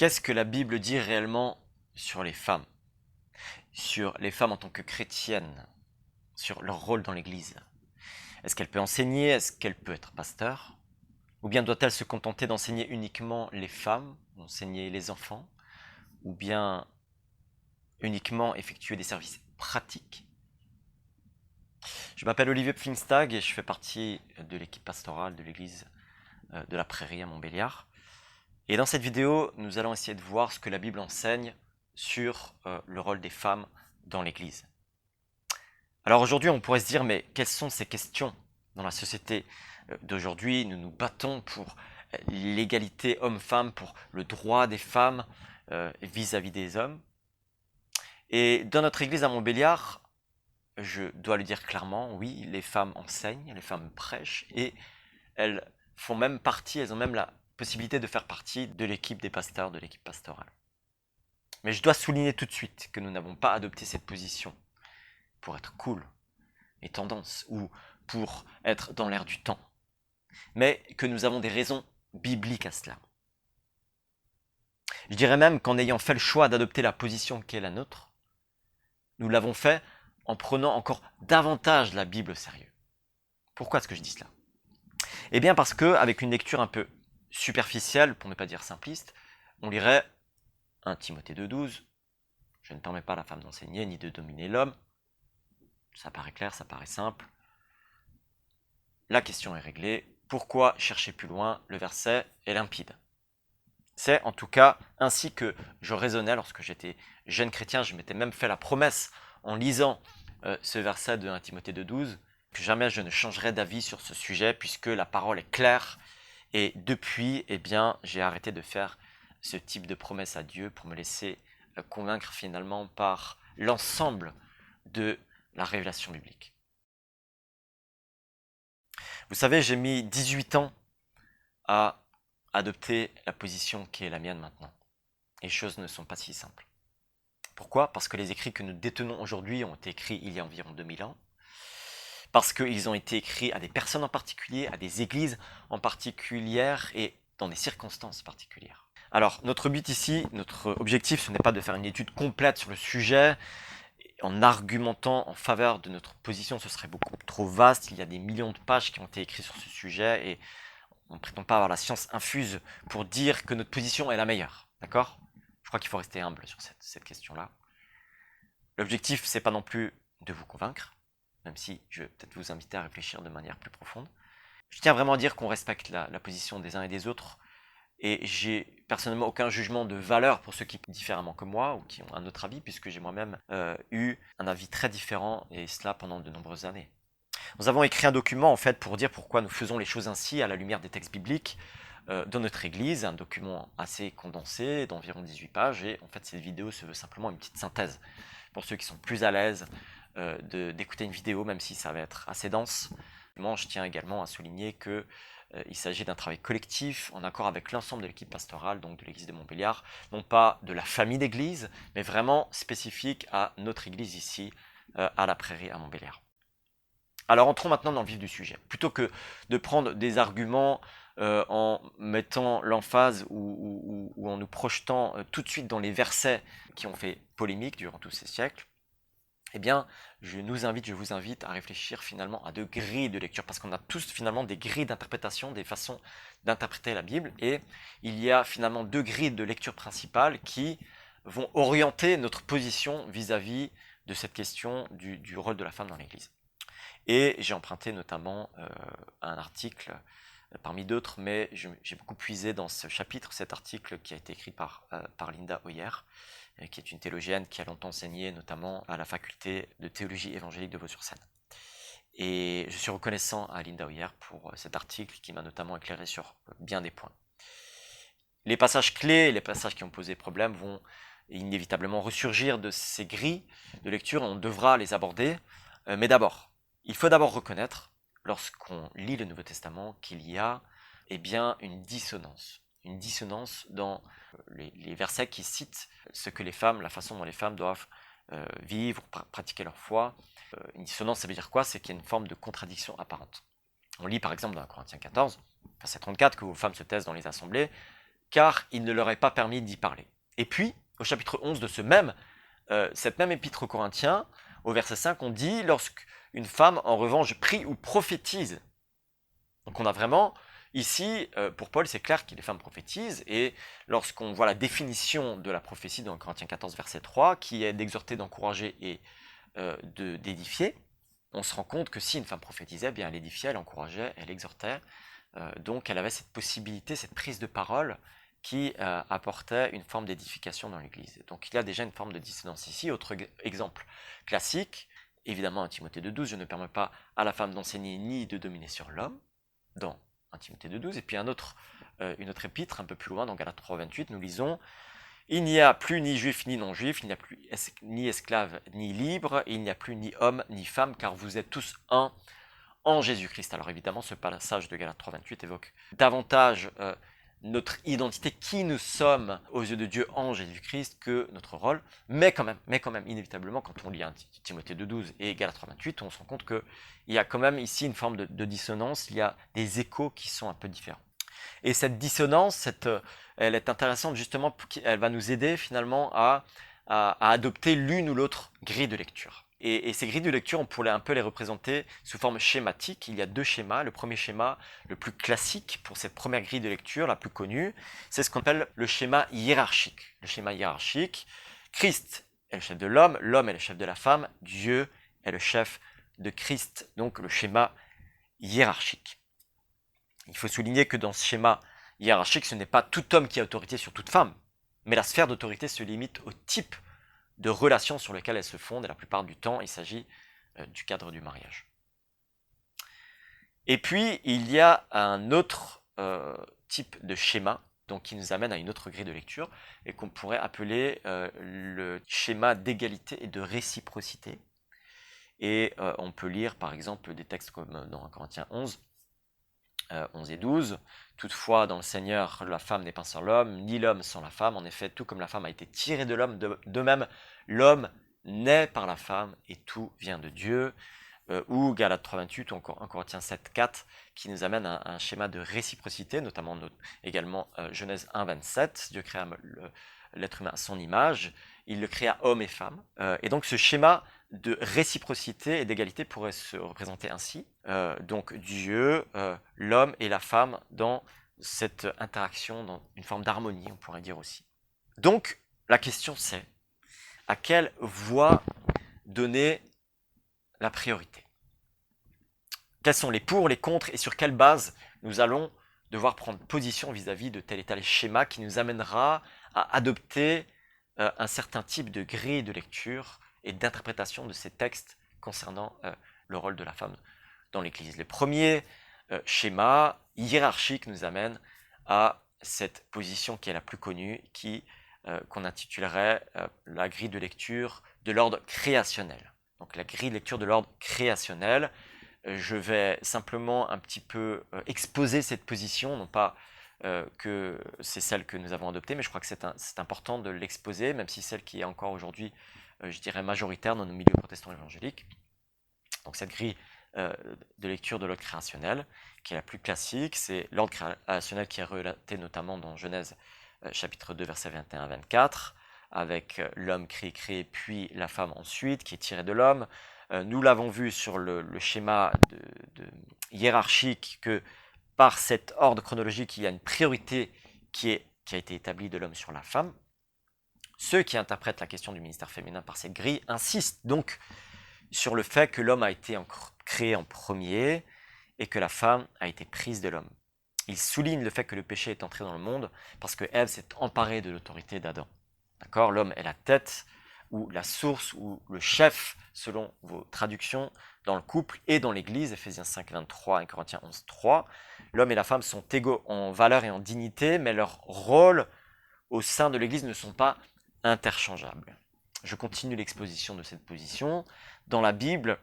Qu'est-ce que la Bible dit réellement sur les femmes? Sur les femmes en tant que chrétiennes, sur leur rôle dans l'Église? Est-ce qu'elle peut enseigner? Est-ce qu'elle peut être pasteur? Ou bien doit-elle se contenter d'enseigner uniquement les femmes, d'enseigner les enfants? Ou bien uniquement effectuer des services pratiques? Je m'appelle Olivier Pfingstag et je fais partie de l'équipe pastorale de l'Église de la Prairie à Montbéliard. Et dans cette vidéo, nous allons essayer de voir ce que la Bible enseigne sur le rôle des femmes dans l'Église. Alors aujourd'hui, on pourrait se dire, mais quelles sont ces questions dans la société d'aujourd'hui? Nous nous battons pour l'égalité homme-femme, pour le droit des femmes vis-à-vis des hommes. Et dans notre Église à Montbéliard, je dois le dire clairement, oui, les femmes enseignent, les femmes prêchent, et elles font même partie, elles ont même la possibilité de faire partie de l'équipe des pasteurs, de l'équipe pastorale. Mais je dois souligner tout de suite que nous n'avons pas adopté cette position pour être cool et tendance, ou pour être dans l'air du temps, mais que nous avons des raisons bibliques à cela. Je dirais même qu'en ayant fait le choix d'adopter la position qui est la nôtre, nous l'avons fait en prenant encore davantage la Bible au sérieux. Pourquoi est-ce que je dis cela? Eh bien parce que, avec une lecture un peu superficielle, pour ne pas dire simpliste, on lirait 1 Timothée 2,12, je ne permets pas à la femme d'enseigner ni de dominer l'homme. Ça paraît clair, ça paraît simple. La question est réglée. Pourquoi chercher plus loin? Le verset est limpide. C'est en tout cas ainsi que je raisonnais lorsque j'étais jeune chrétien. Je m'étais même fait la promesse en lisant ce verset de 1 Timothée 2,12 que jamais je ne changerais d'avis sur ce sujet puisque la parole est claire. Et depuis, eh bien, j'ai arrêté de faire ce type de promesse à Dieu pour me laisser convaincre finalement par l'ensemble de la révélation biblique. Vous savez, j'ai mis 18 ans à adopter la position qui est la mienne maintenant. Et les choses ne sont pas si simples. Pourquoi? Parce que les écrits que nous détenons aujourd'hui ont été écrits il y a environ 2000 ans. Parce qu'ils ont été écrits à des personnes en particulier, à des églises en particulier et dans des circonstances particulières. Alors, notre but ici, notre objectif, ce n'est pas de faire une étude complète sur le sujet en argumentant en faveur de notre position, ce serait beaucoup trop vaste. Il y a des millions de pages qui ont été écrites sur ce sujet et on ne prétend pas avoir la science infuse pour dire que notre position est la meilleure. D'accord? Je crois qu'il faut rester humble sur cette question-là. L'objectif, c'est pas non plus de vous convaincre, même si je vais peut-être vous inviter à réfléchir de manière plus profonde. Je tiens vraiment à dire qu'on respecte la position des uns et des autres, et j'ai personnellement aucun jugement de valeur pour ceux qui pensent différemment que moi, ou qui ont un autre avis, puisque j'ai moi-même eu un avis très différent, et cela pendant de nombreuses années. Nous avons écrit un document en fait pour dire pourquoi nous faisons les choses ainsi à la lumière des textes bibliques dans notre église, un document assez condensé d'environ 18 pages, et en fait cette vidéo se veut simplement une petite synthèse pour ceux qui sont plus à l'aise d'écouter une vidéo même si ça va être assez dense. Je tiens également à souligner que il s'agit d'un travail collectif en accord avec l'ensemble de l'équipe pastorale, donc de l'église de Montbéliard, non pas de la famille d'église, mais vraiment spécifique à notre église ici, à la Prairie à Montbéliard. Alors entrons maintenant dans le vif du sujet. Plutôt que de prendre des arguments en mettant l'emphase ou en nous projetant tout de suite dans les versets qui ont fait polémique durant tous ces siècles, eh bien, je vous invite à réfléchir finalement à deux grilles de lecture, parce qu'on a tous finalement des grilles d'interprétation, des façons d'interpréter la Bible, et il y a finalement deux grilles de lecture principales qui vont orienter notre position vis-à-vis de cette question du rôle de la femme dans l'Église. Et j'ai emprunté notamment un article parmi d'autres, mais j'ai beaucoup puisé dans ce chapitre, cet article qui a été écrit par Linda Hoyer, qui est une théologienne qui a longtemps enseigné notamment à la faculté de théologie évangélique de Vaux-sur-Seine. Et je suis reconnaissant à Linda Hoyer pour cet article qui m'a notamment éclairé sur bien des points. Les passages clés, les passages qui ont posé problème vont inévitablement ressurgir de ces grilles de lecture et on devra les aborder. Mais d'abord, il faut d'abord reconnaître, lorsqu'on lit le Nouveau Testament, qu'il y a une dissonance. Une dissonance dans les versets qui citent ce que les femmes, la façon dont les femmes doivent vivre, pratiquer leur foi. Une dissonance, ça veut dire quoi? C'est qu'il y a une forme de contradiction apparente. On lit par exemple dans Corinthiens 14, verset 34, que vos femmes se taisent dans les assemblées, car il ne leur est pas permis d'y parler. Et puis, au chapitre 11 de cette même épître aux Corinthiens, au verset 5, on dit « Lorsqu'une femme, en revanche, prie ou prophétise ». Donc on a vraiment, ici, pour Paul, c'est clair que les femmes prophétisent, et lorsqu'on voit la définition de la prophétie dans Corinthiens 14, verset 3, qui est d'exhorter, d'encourager et d'édifier, on se rend compte que si une femme prophétisait, eh bien elle édifiait, elle encourageait, elle exhortait, donc elle avait cette possibilité, cette prise de parole qui apportait une forme d'édification dans l'Église. Donc il y a déjà une forme de dissonance ici. Autre exemple classique, évidemment 1 Timothée 2,12, je ne permets pas à la femme d'enseigner ni de dominer sur l'homme, dans 1 Timothée 2,12, et puis une autre épître un peu plus loin, dans Galates 3,28, nous lisons « Il n'y a plus ni juif ni non-juif, il n'y a plus ni esclave ni libre, il n'y a plus ni homme ni femme, car vous êtes tous un en Jésus-Christ. » Alors évidemment, ce passage de Galates 3,28 évoque davantage notre identité, qui nous sommes aux yeux de Dieu en Jésus-Christ, que notre rôle. Mais quand même, inévitablement, quand on lit 1 Timothée 2,12 et Galates 3,28, on se rend compte qu'il y a quand même ici une forme de dissonance, il y a des échos qui sont un peu différents. Et cette dissonance, elle est intéressante justement, elle va nous aider finalement à adopter l'une ou l'autre grille de lecture. Et ces grilles de lecture, on pourrait un peu les représenter sous forme schématique. Il y a deux schémas. Le premier schéma, le plus classique pour cette première grille de lecture, la plus connue, c'est ce qu'on appelle le schéma hiérarchique. Le schéma hiérarchique, Christ est le chef de l'homme est le chef de la femme, Dieu est le chef de Christ. Donc le schéma hiérarchique. Il faut souligner que dans ce schéma hiérarchique, ce n'est pas tout homme qui a autorité sur toute femme, mais la sphère d'autorité se limite au type de relations sur lesquelles elle se fonde, et la plupart du temps, il s'agit du cadre du mariage. Et puis, il y a un autre type de schéma, donc qui nous amène à une autre grille de lecture, et qu'on pourrait appeler le schéma d'égalité et de réciprocité. Et on peut lire, par exemple, des textes comme dans Corinthiens 11, 11 et 12. Toutefois, dans le Seigneur, la femme n'est pas sans l'homme, ni l'homme sans la femme. En effet, tout comme la femme a été tirée de l'homme, de même, l'homme naît par la femme et tout vient de Dieu. Ou Galates 3,28 ou encore 1 Corinthiens 7,4 qui nous amène à un schéma de réciprocité, notamment également Genèse 1,27. Dieu créa l'être humain à son image, il le créa homme et femme. Et donc ce schéma de réciprocité et d'égalité pourrait se représenter ainsi. Donc Dieu, l'homme et la femme dans cette interaction, dans une forme d'harmonie, on pourrait dire aussi. Donc la question c'est, à quelle voie donner la priorité? Quels sont les pour, les contre et sur quelle base nous allons devoir prendre position vis-à-vis de tel et tel schéma qui nous amènera à adopter un certain type de grille de lecture et d'interprétation de ces textes concernant le rôle de la femme dans l'Église. Le premier schéma hiérarchique nous amène à cette position qui est la plus connue, qu'on intitulerait la grille de lecture de l'ordre créationnel. Donc la grille de lecture de l'ordre créationnel, je vais simplement un petit peu exposer cette position, non pas que c'est celle que nous avons adoptée, mais je crois que c'est important de l'exposer, même si celle qui est encore aujourd'hui, je dirais, majoritaire dans nos milieux protestants évangéliques. Donc cette grille de lecture de l'ordre créationnel, qui est la plus classique, c'est l'ordre créationnel qui est relaté notamment dans Genèse chapitre 2, versets 21 à 24, avec l'homme créé, puis la femme ensuite, qui est tirée de l'homme. Nous l'avons vu sur le schéma hiérarchique que par cet ordre chronologique, il y a une priorité qui a été établie de l'homme sur la femme. Ceux qui interprètent la question du ministère féminin par cette grille insistent donc sur le fait que l'homme a été créé en premier et que la femme a été prise de l'homme. Ils soulignent le fait que le péché est entré dans le monde parce que Ève s'est emparée de l'autorité d'Adam. D'accord ? L'homme est la tête ou la source ou le chef, selon vos traductions, dans le couple et dans l'Église, Éphésiens 5, 23 et Corinthiens 11, 3. L'homme et la femme sont égaux en valeur et en dignité, mais leurs rôles au sein de l'Église ne sont pas interchangeables. Je continue l'exposition de cette position. Dans la Bible,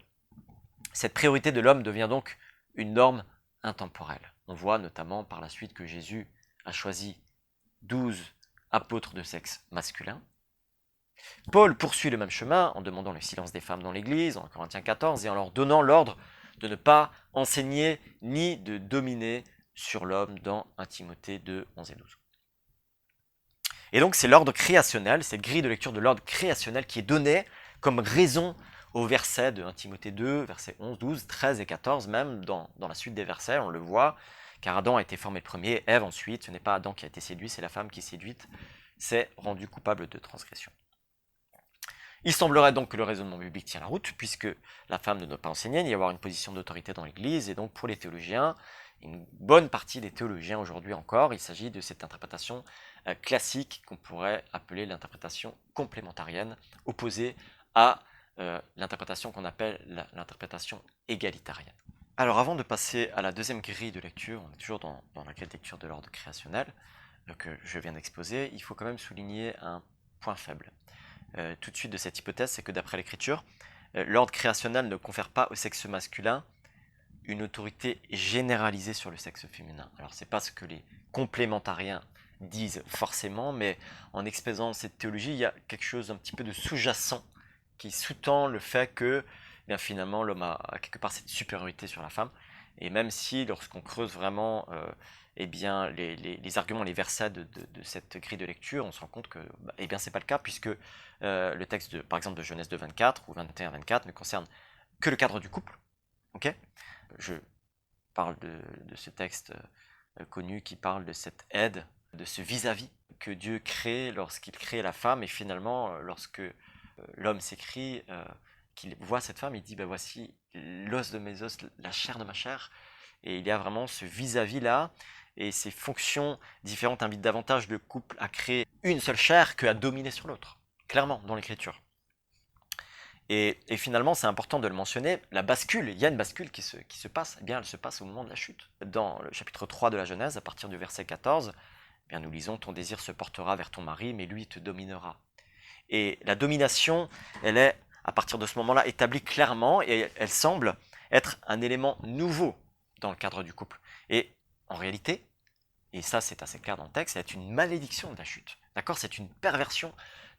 cette priorité de l'homme devient donc une norme intemporelle. On voit notamment par la suite que Jésus a choisi 12 apôtres de sexe masculin. Paul poursuit le même chemin en demandant le silence des femmes dans l'Église, en Corinthiens 14, et en leur donnant l'ordre de ne pas enseigner ni de dominer sur l'homme dans 1 Timothée 2, 11 et 12. Et donc c'est l'ordre créationnel, cette grille de lecture de l'ordre créationnel qui est donnée comme raison au verset de 1 Timothée 2, versets 11, 12, 13 et 14, même dans la suite des versets, on le voit, car Adam a été formé le premier, Ève ensuite, ce n'est pas Adam qui a été séduit, c'est la femme qui séduite, s'est rendue coupable de transgression. Il semblerait donc que le raisonnement biblique tient la route, puisque la femme ne doit pas enseigner, ni avoir une position d'autorité dans l'Église, et donc pour les théologiens, une bonne partie des théologiens aujourd'hui encore, il s'agit de cette interprétation classique qu'on pourrait appeler l'interprétation complémentarienne, opposée à l'interprétation qu'on appelle l'interprétation égalitarienne. Alors avant de passer à la deuxième grille de lecture, on est toujours dans la grille de lecture de l'ordre créationnel que je viens d'exposer, il faut quand même souligner un point faible. Tout de suite de cette hypothèse, c'est que d'après l'écriture, l'ordre créationnel ne confère pas au sexe masculin une autorité généralisée sur le sexe féminin. Alors c'est pas ce que les complémentariens disent forcément, mais en exposant cette théologie, il y a quelque chose d'un petit peu de sous-jacent qui sous-tend le fait que bien finalement l'homme a quelque part cette supériorité sur la femme. Et même si lorsqu'on creuse vraiment eh bien, les arguments, les versets de cette grille de lecture, on se rend compte que eh bien c'est pas le cas, puisque le texte par exemple de Genèse 2, 24 ou 21-24 ne concerne que le cadre du couple. Okay, je parle de ce texte connu qui parle de cette aide, de ce vis-à-vis que Dieu crée lorsqu'il crée la femme, et finalement lorsque l'homme s'écrit qu'il voit cette femme, il dit voici l'os de mes os, la chair de ma chair, et il y a vraiment ce vis-à-vis là, et ces fonctions différentes invitent davantage le couple à créer une seule chair qu'à dominer sur l'autre, clairement dans l'écriture. Et finalement, c'est important de le mentionner, la bascule, il y a une bascule qui se passe, eh bien elle se passe au moment de la chute. Dans le chapitre 3 de la Genèse, à partir du verset 14, eh bien nous lisons « Ton désir se portera vers ton mari, mais lui te dominera ». Et la domination, elle est, à partir de ce moment-là, établie clairement, et elle semble être un élément nouveau dans le cadre du couple. Et en réalité, et ça c'est assez clair dans le texte, c'est une malédiction de la chute. D'accord ? C'est une perversion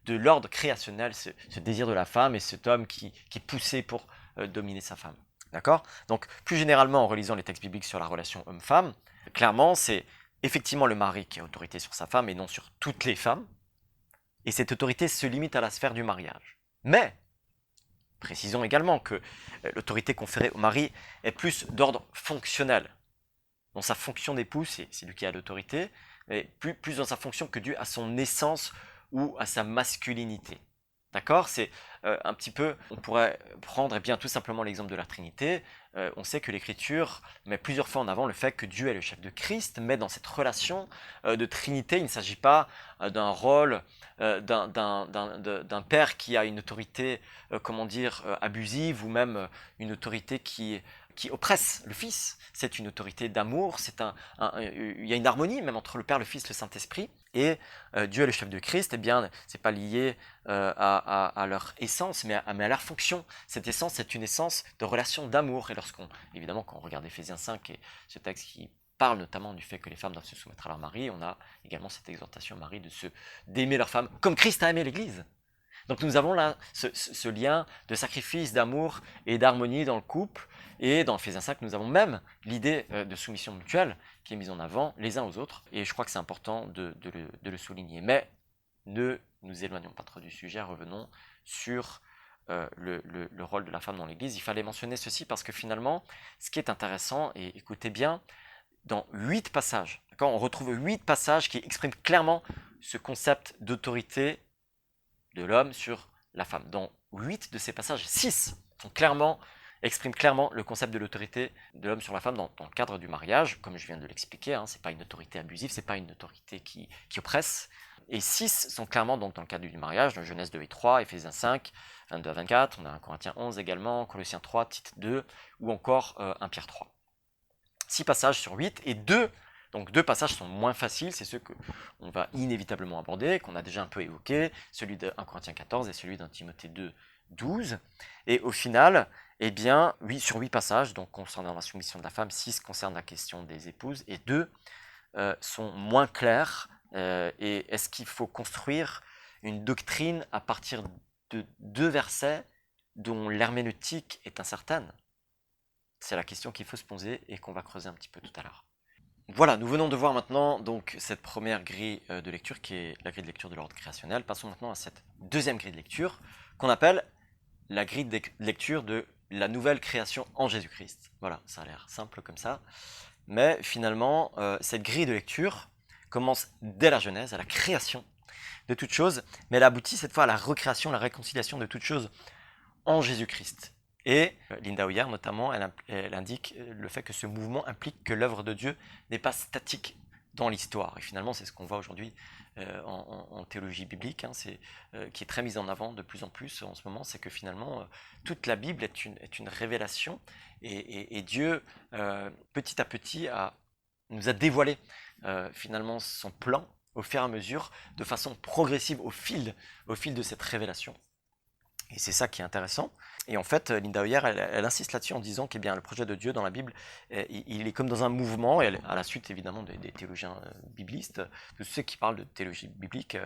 de l'ordre créationnel, ce désir de la femme et cet homme qui est poussé pour dominer sa femme. D'accord ? Donc, plus généralement, en relisant les textes bibliques sur la relation homme-femme, clairement, c'est effectivement le mari qui a autorité sur sa femme et non sur toutes les femmes. Et cette autorité se limite à la sphère du mariage. Mais, précisons également que l'autorité conférée au mari est plus d'ordre fonctionnel. Dans sa fonction d'époux, c'est lui qui a l'autorité, mais plus dans sa fonction que dû à son essence ou à sa masculinité. D'accord ? C'est un petit peu, on pourrait prendre bien tout simplement l'exemple de la Trinité. On sait que l'Écriture met plusieurs fois en avant le fait que Dieu est le chef de Christ, mais dans cette relation de Trinité, il ne s'agit pas d'un rôle d'un père qui a une autorité, abusive, ou même une autorité qui oppresse le Fils. C'est une autorité d'amour, il y a une harmonie même entre le Père, le Fils, le Saint-Esprit, et Dieu est le chef de Christ. Eh bien, c'est pas lié à leur essence, mais à leur fonction. Cette essence, c'est une essence de relation d'amour. Et évidemment, quand on regarde Éphésiens 5 et ce texte qui parle notamment du fait que les femmes doivent se soumettre à leur mari, on a également cette exhortation au mari d'aimer leur femme comme Christ a aimé l'Église. Donc nous avons là ce lien de sacrifice, d'amour et d'harmonie dans le couple. Et dans Ephésiens 5, nous avons même l'idée de soumission mutuelle qui est mise en avant les uns aux autres. Et je crois que c'est important de le souligner. Mais ne nous éloignons pas trop du sujet, revenons sur le rôle de la femme dans l'Église. Il fallait mentionner ceci parce que finalement, ce qui est intéressant, et écoutez bien, dans 8 passages, on retrouve 8 passages qui expriment clairement ce concept d'autorité de l'homme sur la femme. Dans 8 de ces passages, 6 expriment clairement le concept de l'autorité de l'homme sur la femme dans le cadre du mariage, comme je viens de l'expliquer. C'est pas une autorité abusive, c'est pas une autorité qui oppresse. Et 6 sont clairement donc dans le cadre du mariage, dans Genèse 2 et 3, Éphésiens 5, 22 à 24, on a 1 Corinthiens 11 également, Colossiens 3, Tite 2, ou encore 1 Pierre 3. 6 passages sur 8, et 2 passages sont moins faciles, c'est ceux qu'on va inévitablement aborder, qu'on a déjà un peu évoqué, celui de 1 Corinthiens 14 et celui d'un Timothée 2, 12. Et au final, eh bien, sur 8 passages, donc concernant la soumission de la femme, 6 concernent la question des épouses, et 2 sont moins clairs. Et est-ce qu'il faut construire une doctrine à partir de 2 versets dont l'herméneutique est incertaine ? C'est la question qu'il faut se poser et qu'on va creuser un petit peu tout à l'heure. Voilà, nous venons de voir maintenant donc cette première grille de lecture qui est la grille de lecture de l'ordre créationnel. Passons maintenant à cette deuxième grille de lecture qu'on appelle la grille de lecture de la nouvelle création en Jésus-Christ. Voilà, ça a l'air simple comme ça. Mais finalement, cette grille de lecture commence dès la Genèse, à la création de toutes choses, mais elle aboutit cette fois à la recréation, la réconciliation de toutes choses en Jésus-Christ. Et Linda Hoyer, notamment, elle indique le fait que ce mouvement implique que l'œuvre de Dieu n'est pas statique dans l'histoire. Et finalement, c'est ce qu'on voit aujourd'hui en théologie biblique, qui est très mise en avant de plus en plus en ce moment, c'est que finalement, toute la Bible est une révélation, et Dieu, petit à petit, nous a dévoilé finalement son plan au fur et à mesure, de façon progressive au fil de cette révélation. Et c'est ça qui est intéressant. Et en fait, Linda Hoyer, elle insiste là-dessus en disant que le projet de Dieu dans la Bible, il est comme dans un mouvement, et à la suite évidemment des théologiens biblistes, de ceux qui parlent de théologie biblique,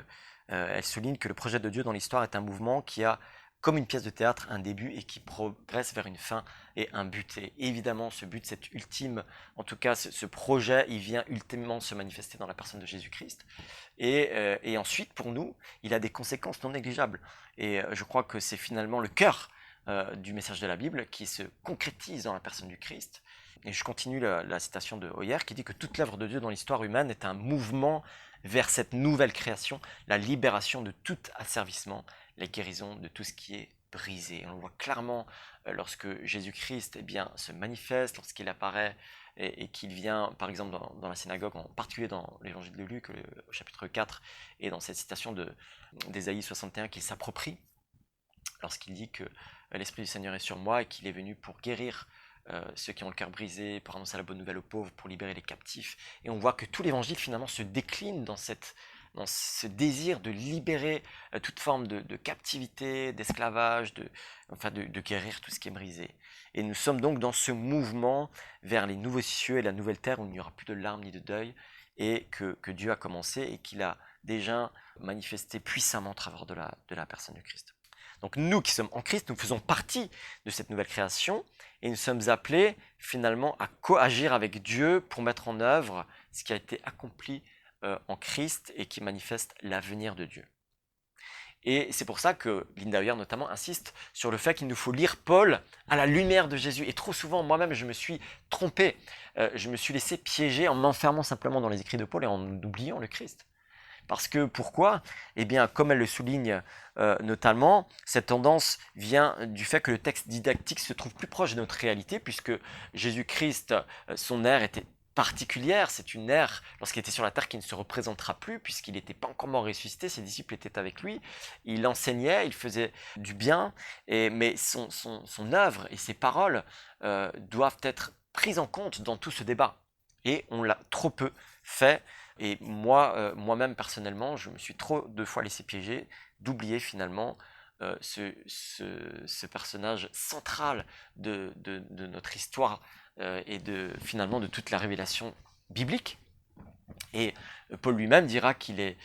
elle souligne que le projet de Dieu dans l'histoire est un mouvement qui a, comme une pièce de théâtre, un début et qui progresse vers une fin et un but. Et évidemment, ce but, cette ultime, en tout cas, ce projet, il vient ultimement se manifester dans la personne de Jésus-Christ. Et ensuite, pour nous, il a des conséquences non négligeables. Et je crois que c'est finalement le cœur du message de la Bible qui se concrétise dans la personne du Christ. Et je continue la citation de Hoyer qui dit que toute l'œuvre de Dieu dans l'histoire humaine est un mouvement vers cette nouvelle création, la libération de tout asservissement, la guérison de tout ce qui est brisé. Et on le voit clairement lorsque Jésus-Christ se manifeste, lorsqu'il apparaît et qu'il vient, par exemple, dans la synagogue, en particulier dans l'évangile de Luc, au chapitre 4, et dans cette citation d'Ésaïe 61 qu'il s'approprie, lorsqu'il dit que l'Esprit du Seigneur est sur moi et qu'il est venu pour guérir ceux qui ont le cœur brisé, pour annoncer la bonne nouvelle aux pauvres, pour libérer les captifs. Et on voit que tout l'évangile finalement se décline dans ce désir de libérer toute forme de captivité, d'esclavage, de guérir tout ce qui est brisé. Et nous sommes donc dans ce mouvement vers les nouveaux cieux et la nouvelle terre où il n'y aura plus de larmes ni de deuil, et que Dieu a commencé et qu'il a déjà manifesté puissamment au travers de la personne du Christ. Donc nous qui sommes en Christ, nous faisons partie de cette nouvelle création et nous sommes appelés finalement à coagir avec Dieu pour mettre en œuvre ce qui a été accompli en Christ et qui manifeste l'avenir de Dieu. Et c'est pour ça que Linda Hoyer notamment insiste sur le fait qu'il nous faut lire Paul à la lumière de Jésus. Et trop souvent, moi-même, je me suis trompé. Je me suis laissé piéger en m'enfermant simplement dans les écrits de Paul et en oubliant le Christ. Parce que pourquoi? Eh bien, comme elle le souligne notamment, cette tendance vient du fait que le texte didactique se trouve plus proche de notre réalité, puisque Jésus-Christ, son ère était particulière, c'est une ère, lorsqu'il était sur la terre, qui ne se représentera plus, puisqu'il n'était pas encore mort ressuscité, ses disciples étaient avec lui, il enseignait, il faisait du bien, mais son œuvre et ses paroles doivent être prises en compte dans tout ce débat. Et on l'a trop peu fait. Et moi-même personnellement, je me suis trop de fois laissé piéger d'oublier finalement ce personnage central de notre histoire et finalement de toute la révélation biblique. Et Paul lui-même dira qu'il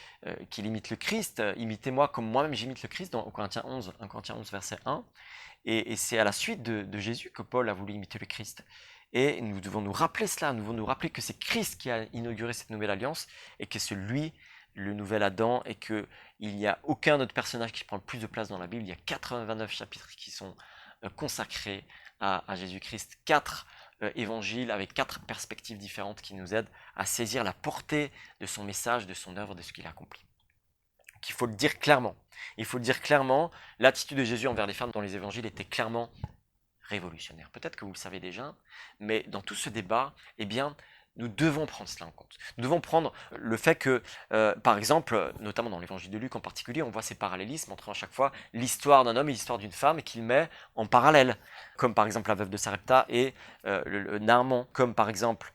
imite le Christ. Imitez-moi comme moi-même j'imite le Christ dans 1 Corinthiens 11 verset 1. Et c'est à la suite de Jésus que Paul a voulu imiter le Christ. Et nous devons nous rappeler cela, nous devons nous rappeler que c'est Christ qui a inauguré cette nouvelle alliance et que c'est lui le nouvel Adam et qu'il n'y a aucun autre personnage qui prend plus de place dans la Bible. Il y a 89 chapitres qui sont consacrés à Jésus-Christ, 4 évangiles avec 4 perspectives différentes qui nous aident à saisir la portée de son message, de son œuvre, de ce qu'il a accompli. Donc, il faut le dire clairement. Il faut le dire clairement, l'attitude de Jésus envers les femmes dans les évangiles était clairement révolutionnaire. Peut-être que vous le savez déjà, mais dans tout ce débat, nous devons prendre cela en compte. Nous devons prendre le fait que, par exemple, notamment dans l'évangile de Luc en particulier, on voit ces parallélismes entre à chaque fois l'histoire d'un homme et l'histoire d'une femme et qu'il met en parallèle, comme par exemple la veuve de Sarepta et le Naaman, comme par exemple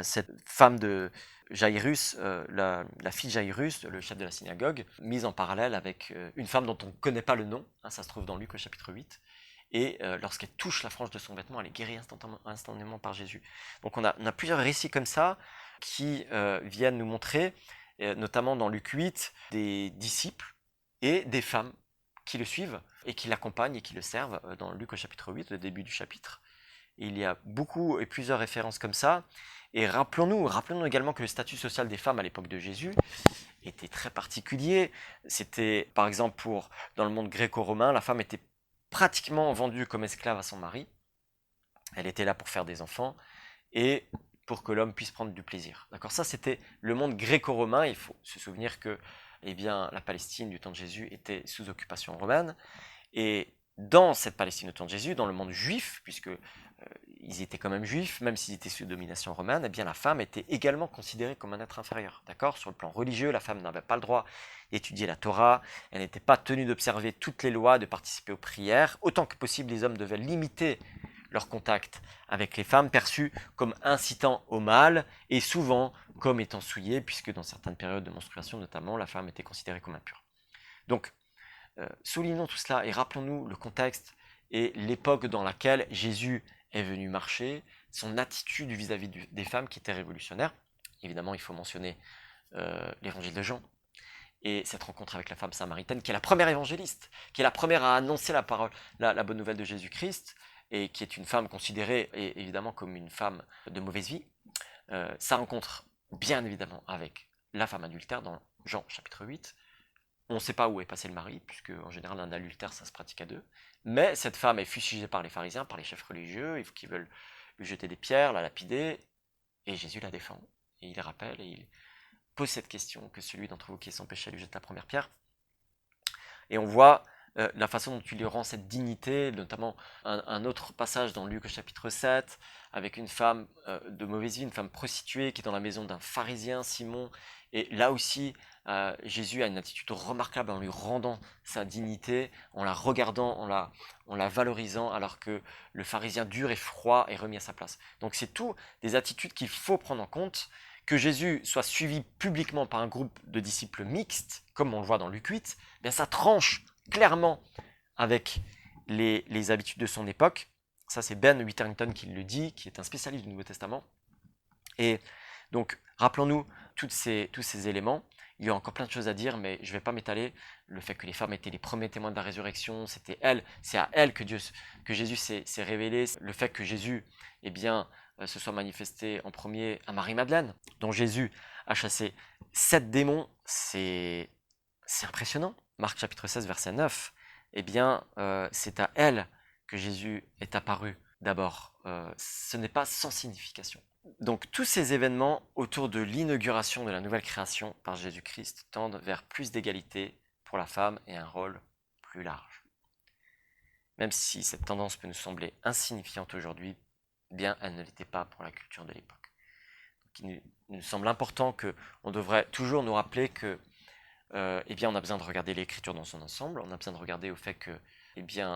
cette femme de Jairus, la fille de Jairus, le chef de la synagogue, mise en parallèle avec une femme dont on ne connaît pas le nom, ça se trouve dans Luc au chapitre 8, et lorsqu'elle touche la frange de son vêtement, elle est guérie instantanément par Jésus. Donc on a plusieurs récits comme ça qui viennent nous montrer, notamment dans Luc 8, des disciples et des femmes qui le suivent et qui l'accompagnent et qui le servent dans Luc au chapitre 8, au début du chapitre. Et il y a beaucoup et plusieurs références comme ça. Et rappelons-nous également que le statut social des femmes à l'époque de Jésus était très particulier. C'était, par exemple, dans le monde gréco-romain, la femme était pratiquement vendue comme esclave à son mari. Elle était là pour faire des enfants et pour que l'homme puisse prendre du plaisir. D'accord ? Ça, c'était le monde gréco-romain. Il faut se souvenir que la Palestine du temps de Jésus était sous occupation romaine. Et dans cette Palestine au temps de Jésus, dans le monde juif, puisque ils étaient quand même juifs, même s'ils étaient sous domination romaine, eh bien la femme était également considérée comme un être inférieur. D'accord ? Sur le plan religieux, la femme n'avait pas le droit d'étudier la Torah, elle n'était pas tenue d'observer toutes les lois, de participer aux prières. Autant que possible, les hommes devaient limiter leur contact avec les femmes, perçues comme incitant au mal, et souvent comme étant souillées, puisque dans certaines périodes de menstruation notamment, la femme était considérée comme impure. Donc, soulignons tout cela et rappelons-nous le contexte et l'époque dans laquelle Jésus est venu marcher, son attitude vis-à-vis des femmes qui était révolutionnaire. Évidemment, il faut mentionner l'évangile de Jean et cette rencontre avec la femme samaritaine qui est la première évangéliste, qui est la première à annoncer la parole, la bonne nouvelle de Jésus-Christ, et qui est une femme considérée évidemment comme une femme de mauvaise vie. Sa rencontre, bien évidemment, avec la femme adultère dans Jean chapitre 8. On ne sait pas où est passé le mari, puisque en général un adultère ça se pratique à deux. Mais cette femme est fustigée par les pharisiens, par les chefs religieux, qui veulent lui jeter des pierres, la lapider, et Jésus la défend. Et il rappelle, et il pose cette question, que celui d'entre vous qui est sans péché lui jette la première pierre. Et on voit la façon dont il lui rend cette dignité, notamment un autre passage dans Luc chapitre 7, avec une femme de mauvaise vie, une femme prostituée qui est dans la maison d'un pharisien, Simon. Et là aussi, Jésus a une attitude remarquable en lui rendant sa dignité, en la regardant, en la valorisant, alors que le pharisien dur et froid est remis à sa place. Donc c'est tout des attitudes qu'il faut prendre en compte. Que Jésus soit suivi publiquement par un groupe de disciples mixtes, comme on le voit dans Luc 8, bien ça tranche clairement avec les habitudes de son époque. Ça, c'est Ben Witherington qui le dit, qui est un spécialiste du Nouveau Testament. Et donc, rappelons-nous tous ces éléments. Il y a encore plein de choses à dire, mais je ne vais pas m'étaler. Le fait que les femmes étaient les premiers témoins de la résurrection, c'est à elles que Jésus s'est révélé. Le fait que Jésus, se soit manifesté en premier à Marie-Madeleine, dont Jésus a chassé 7 démons, c'est impressionnant. Marc chapitre 16, verset 9, c'est à elle que Jésus est apparu d'abord. Ce n'est pas sans signification. Donc tous ces événements autour de l'inauguration de la nouvelle création par Jésus-Christ tendent vers plus d'égalité pour la femme et un rôle plus large. Même si cette tendance peut nous sembler insignifiante aujourd'hui, bien elle ne l'était pas pour la culture de l'époque. Il nous semble important qu'on devrait toujours nous rappeler que on a besoin de regarder l'écriture dans son ensemble, on a besoin de regarder au fait que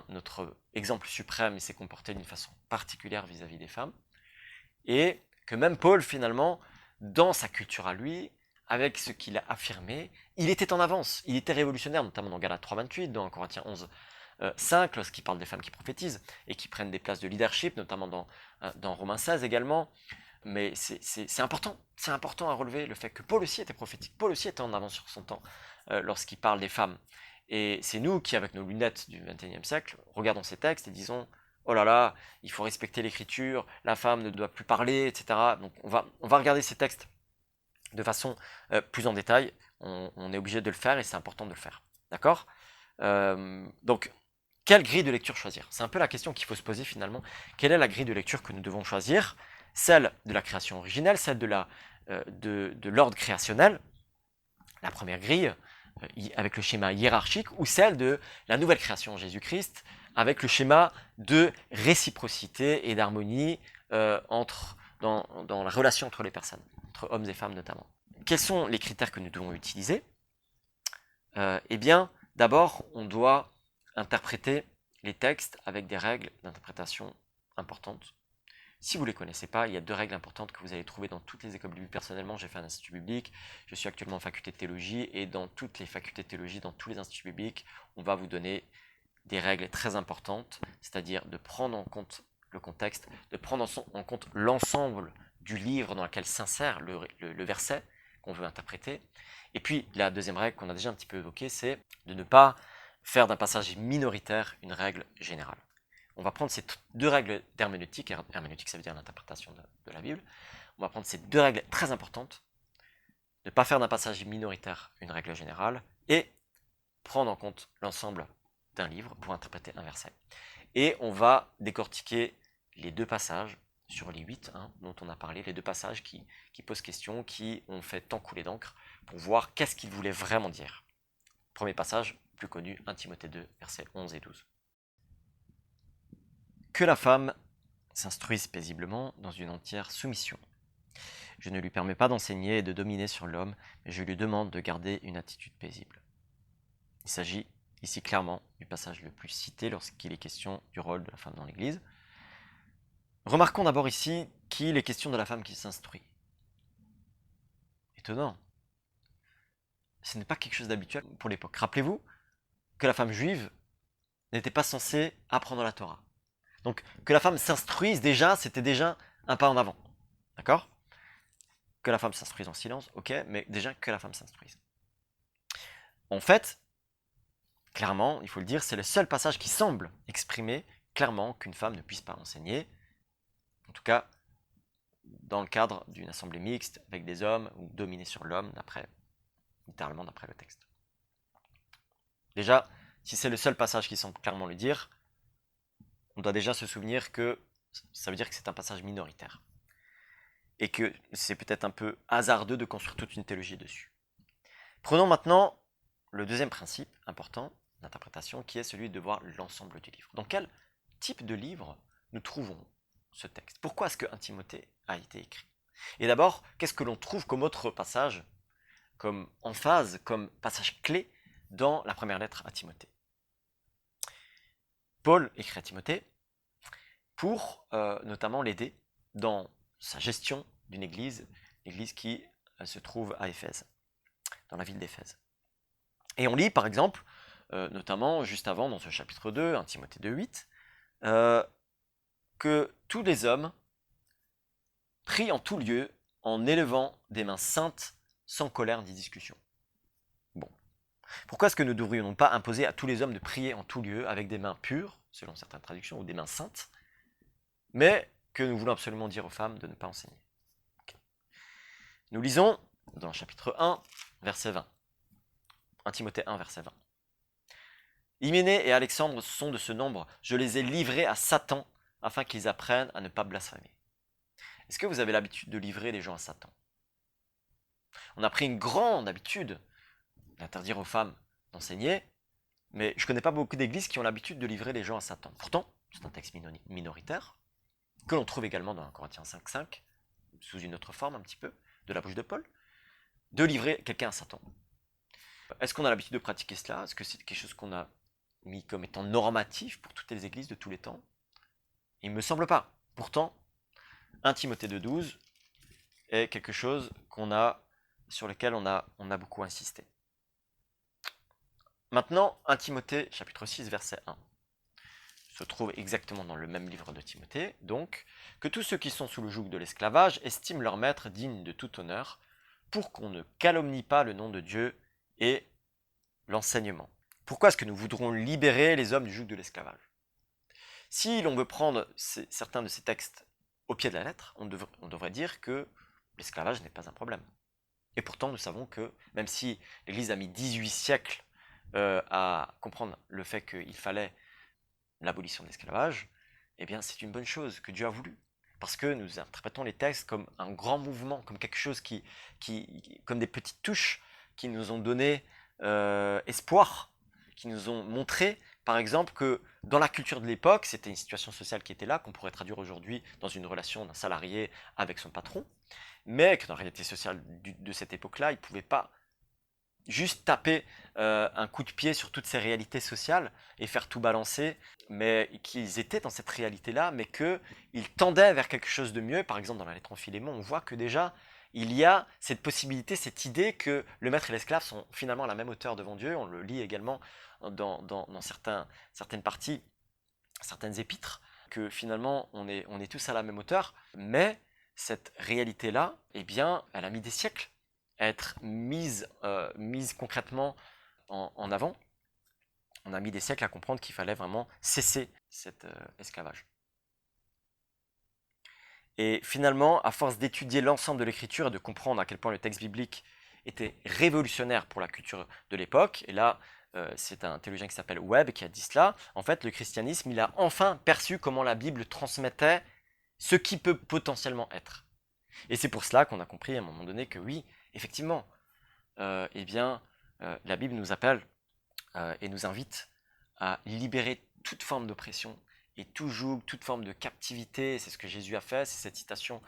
notre exemple suprême s'est comporté d'une façon particulière vis-à-vis des femmes, et que même Paul, finalement, dans sa culture à lui, avec ce qu'il a affirmé, il était en avance, il était révolutionnaire, notamment dans Galates 3.28, dans Corinthiens 11.5, lorsqu'il parle des femmes qui prophétisent et qui prennent des places de leadership, notamment dans Romains 16 également. Mais c'est important à relever le fait que Paul aussi était prophétique, Paul aussi était en avance sur son temps lorsqu'il parle des femmes. Et c'est nous qui, avec nos lunettes du XXIe siècle, regardons ces textes et disons « Oh là là, il faut respecter l'écriture, la femme ne doit plus parler, etc. » Donc on va regarder ces textes de façon plus en détail. On est obligé de le faire et c'est important de le faire. D'accord ? Donc, quelle grille de lecture choisir ? C'est un peu la question qu'il faut se poser finalement. Quelle est la grille de lecture que nous devons choisir ? Celle de la création originelle, celle de l'ordre créationnel, la première grille, avec le schéma hiérarchique, ou celle de la nouvelle création en Jésus-Christ, avec le schéma de réciprocité et d'harmonie dans la relation entre les personnes, entre hommes et femmes notamment. Quels sont les critères que nous devons utiliser ? D'abord, on doit interpréter les textes avec des règles d'interprétation importantes. Si vous ne les connaissez pas, il y a 2 règles importantes que vous allez trouver dans toutes les écoles bibliques. Personnellement, j'ai fait un institut biblique, je suis actuellement en faculté de théologie, et dans toutes les facultés de théologie, dans tous les instituts bibliques, on va vous donner des règles très importantes, c'est-à-dire de prendre en compte le contexte, de prendre en compte l'ensemble du livre dans lequel s'insère le verset qu'on veut interpréter. Et puis, la deuxième règle qu'on a déjà un petit peu évoquée, c'est de ne pas faire d'un passage minoritaire une règle générale. on va prendre ces deux règles d'herméneutique, herméneutique ça veut dire l'interprétation de la Bible, on va prendre ces deux règles très importantes, ne pas faire d'un passage minoritaire une règle générale, et prendre en compte l'ensemble d'un livre pour interpréter un verset. Et on va décortiquer les deux passages sur les 8 dont on a parlé, les deux passages qui posent question, qui ont fait tant couler d'encre, pour voir qu'est-ce qu'il voulait vraiment dire. Premier passage, plus connu, 1 Timothée 2, versets 11 et 12. Que la femme s'instruise paisiblement dans une entière soumission. Je ne lui permets pas d'enseigner et de dominer sur l'homme, mais je lui demande de garder une attitude paisible. Il s'agit ici clairement du passage le plus cité lorsqu'il est question du rôle de la femme dans l'Église. Remarquons d'abord ici qu'il est question de la femme qui s'instruit. Étonnant. Ce n'est pas quelque chose d'habituel pour l'époque. Rappelez-vous que la femme juive n'était pas censée apprendre la Torah. Donc que la femme s'instruise déjà, c'était déjà un pas en avant. D'accord ? Que la femme s'instruise en silence, ok, mais déjà que la femme s'instruise. En fait, clairement, il faut le dire, c'est le seul passage qui semble exprimer clairement qu'une femme ne puisse pas enseigner, en tout cas dans le cadre d'une assemblée mixte avec des hommes ou dominer sur l'homme, littéralement d'après le texte. Déjà, si c'est le seul passage qui semble clairement le dire, on doit déjà se souvenir que ça veut dire que c'est un passage minoritaire. Et que c'est peut-être un peu hasardeux de construire toute une théologie dessus. Prenons maintenant le deuxième principe important d'interprétation, qui est celui de voir l'ensemble du livre. Dans quel type de livre nous trouvons ce texte? Pourquoi est-ce que 1 Timothée a été écrit? Et d'abord, qu'est-ce que l'on trouve comme autre passage, comme emphase, comme passage clé dans la première lettre à Timothée? Paul écrit à Timothée pour notamment l'aider dans sa gestion d'une église, l'église qui se trouve à Éphèse, dans la ville d'Éphèse. Et on lit par exemple, notamment juste avant dans ce chapitre 2, 1 Timothée 2,8, que tous les hommes prient en tout lieu en élevant des mains saintes sans colère ni discussion. Bon. Pourquoi est-ce que nous ne devrions pas imposer à tous les hommes de prier en tout lieu avec des mains pures, selon certaines traductions, ou des mains saintes, mais que nous voulons absolument dire aux femmes de ne pas enseigner? Okay. Nous lisons dans le chapitre 1, verset 20. 1 Timothée 1, verset 20. Hyménée et Alexandre sont de ce nombre, je les ai livrés à Satan afin qu'ils apprennent à ne pas blasphémer. Est-ce que vous avez l'habitude de livrer les gens à Satan? On a pris une grande habitude d'interdire aux femmes d'enseigner, mais je ne connais pas beaucoup d'églises qui ont l'habitude de livrer les gens à Satan. Pourtant, c'est un texte minoritaire, que l'on trouve également dans 1 Corinthiens 5,5, sous une autre forme un petit peu, de la bouche de Paul, de livrer quelqu'un à Satan. Est-ce qu'on a l'habitude de pratiquer cela? Est-ce que c'est quelque chose qu'on a mis comme étant normatif pour toutes les églises de tous les temps? Il ne me semble pas. Pourtant, 1 Timothée 2,12 est quelque chose sur lequel on a beaucoup insisté. Maintenant, 1 Timothée chapitre 6, verset 1 se trouve exactement dans le même livre de Timothée, donc, que tous ceux qui sont sous le joug de l'esclavage estiment leur maître digne de tout honneur, pour qu'on ne calomnie pas le nom de Dieu et l'enseignement. Pourquoi est-ce que nous voudrons libérer les hommes du joug de l'esclavage? Si l'on veut prendre certains de ces textes au pied de la lettre, on devrait dire que l'esclavage n'est pas un problème. Et pourtant, nous savons que, même si l'Église a mis 18 siècles à comprendre le fait qu'il fallait l'abolition de l'esclavage, eh bien c'est une bonne chose que Dieu a voulu. Parce que nous interprétons les textes comme un grand mouvement, comme quelque chose comme des petites touches qui nous ont donné espoir, qui nous ont montré, par exemple, que dans la culture de l'époque, c'était une situation sociale qui était là, qu'on pourrait traduire aujourd'hui dans une relation d'un salarié avec son patron, mais que dans la réalité sociale de cette époque-là, il ne pouvait pas juste taper un coup de pied sur toutes ces réalités sociales et faire tout balancer, mais qu'ils étaient dans cette réalité-là, mais qu'ils tendaient vers quelque chose de mieux. Par exemple, dans la lettre en Philémon, on voit que déjà, il y a cette possibilité, cette idée que le maître et l'esclave sont finalement à la même hauteur devant Dieu. On le lit également dans certaines parties, certaines épîtres, que finalement, on est tous à la même hauteur, mais cette réalité-là, eh bien, elle a mis des siècles à être mise concrètement en avant. on a mis des siècles à comprendre qu'il fallait vraiment cesser cet esclavage. Et finalement, à force d'étudier l'ensemble de l'écriture et de comprendre à quel point le texte biblique était révolutionnaire pour la culture de l'époque, et là, c'est un théologien qui s'appelle Webb qui a dit cela, en fait, le christianisme, il a enfin perçu comment la Bible transmettait ce qui peut potentiellement être. Et c'est pour cela qu'on a compris à un moment donné que oui, effectivement, la Bible nous appelle et nous invite à libérer toute forme d'oppression et tout joug, toute forme de captivité. C'est ce que Jésus a fait, c'est cette citation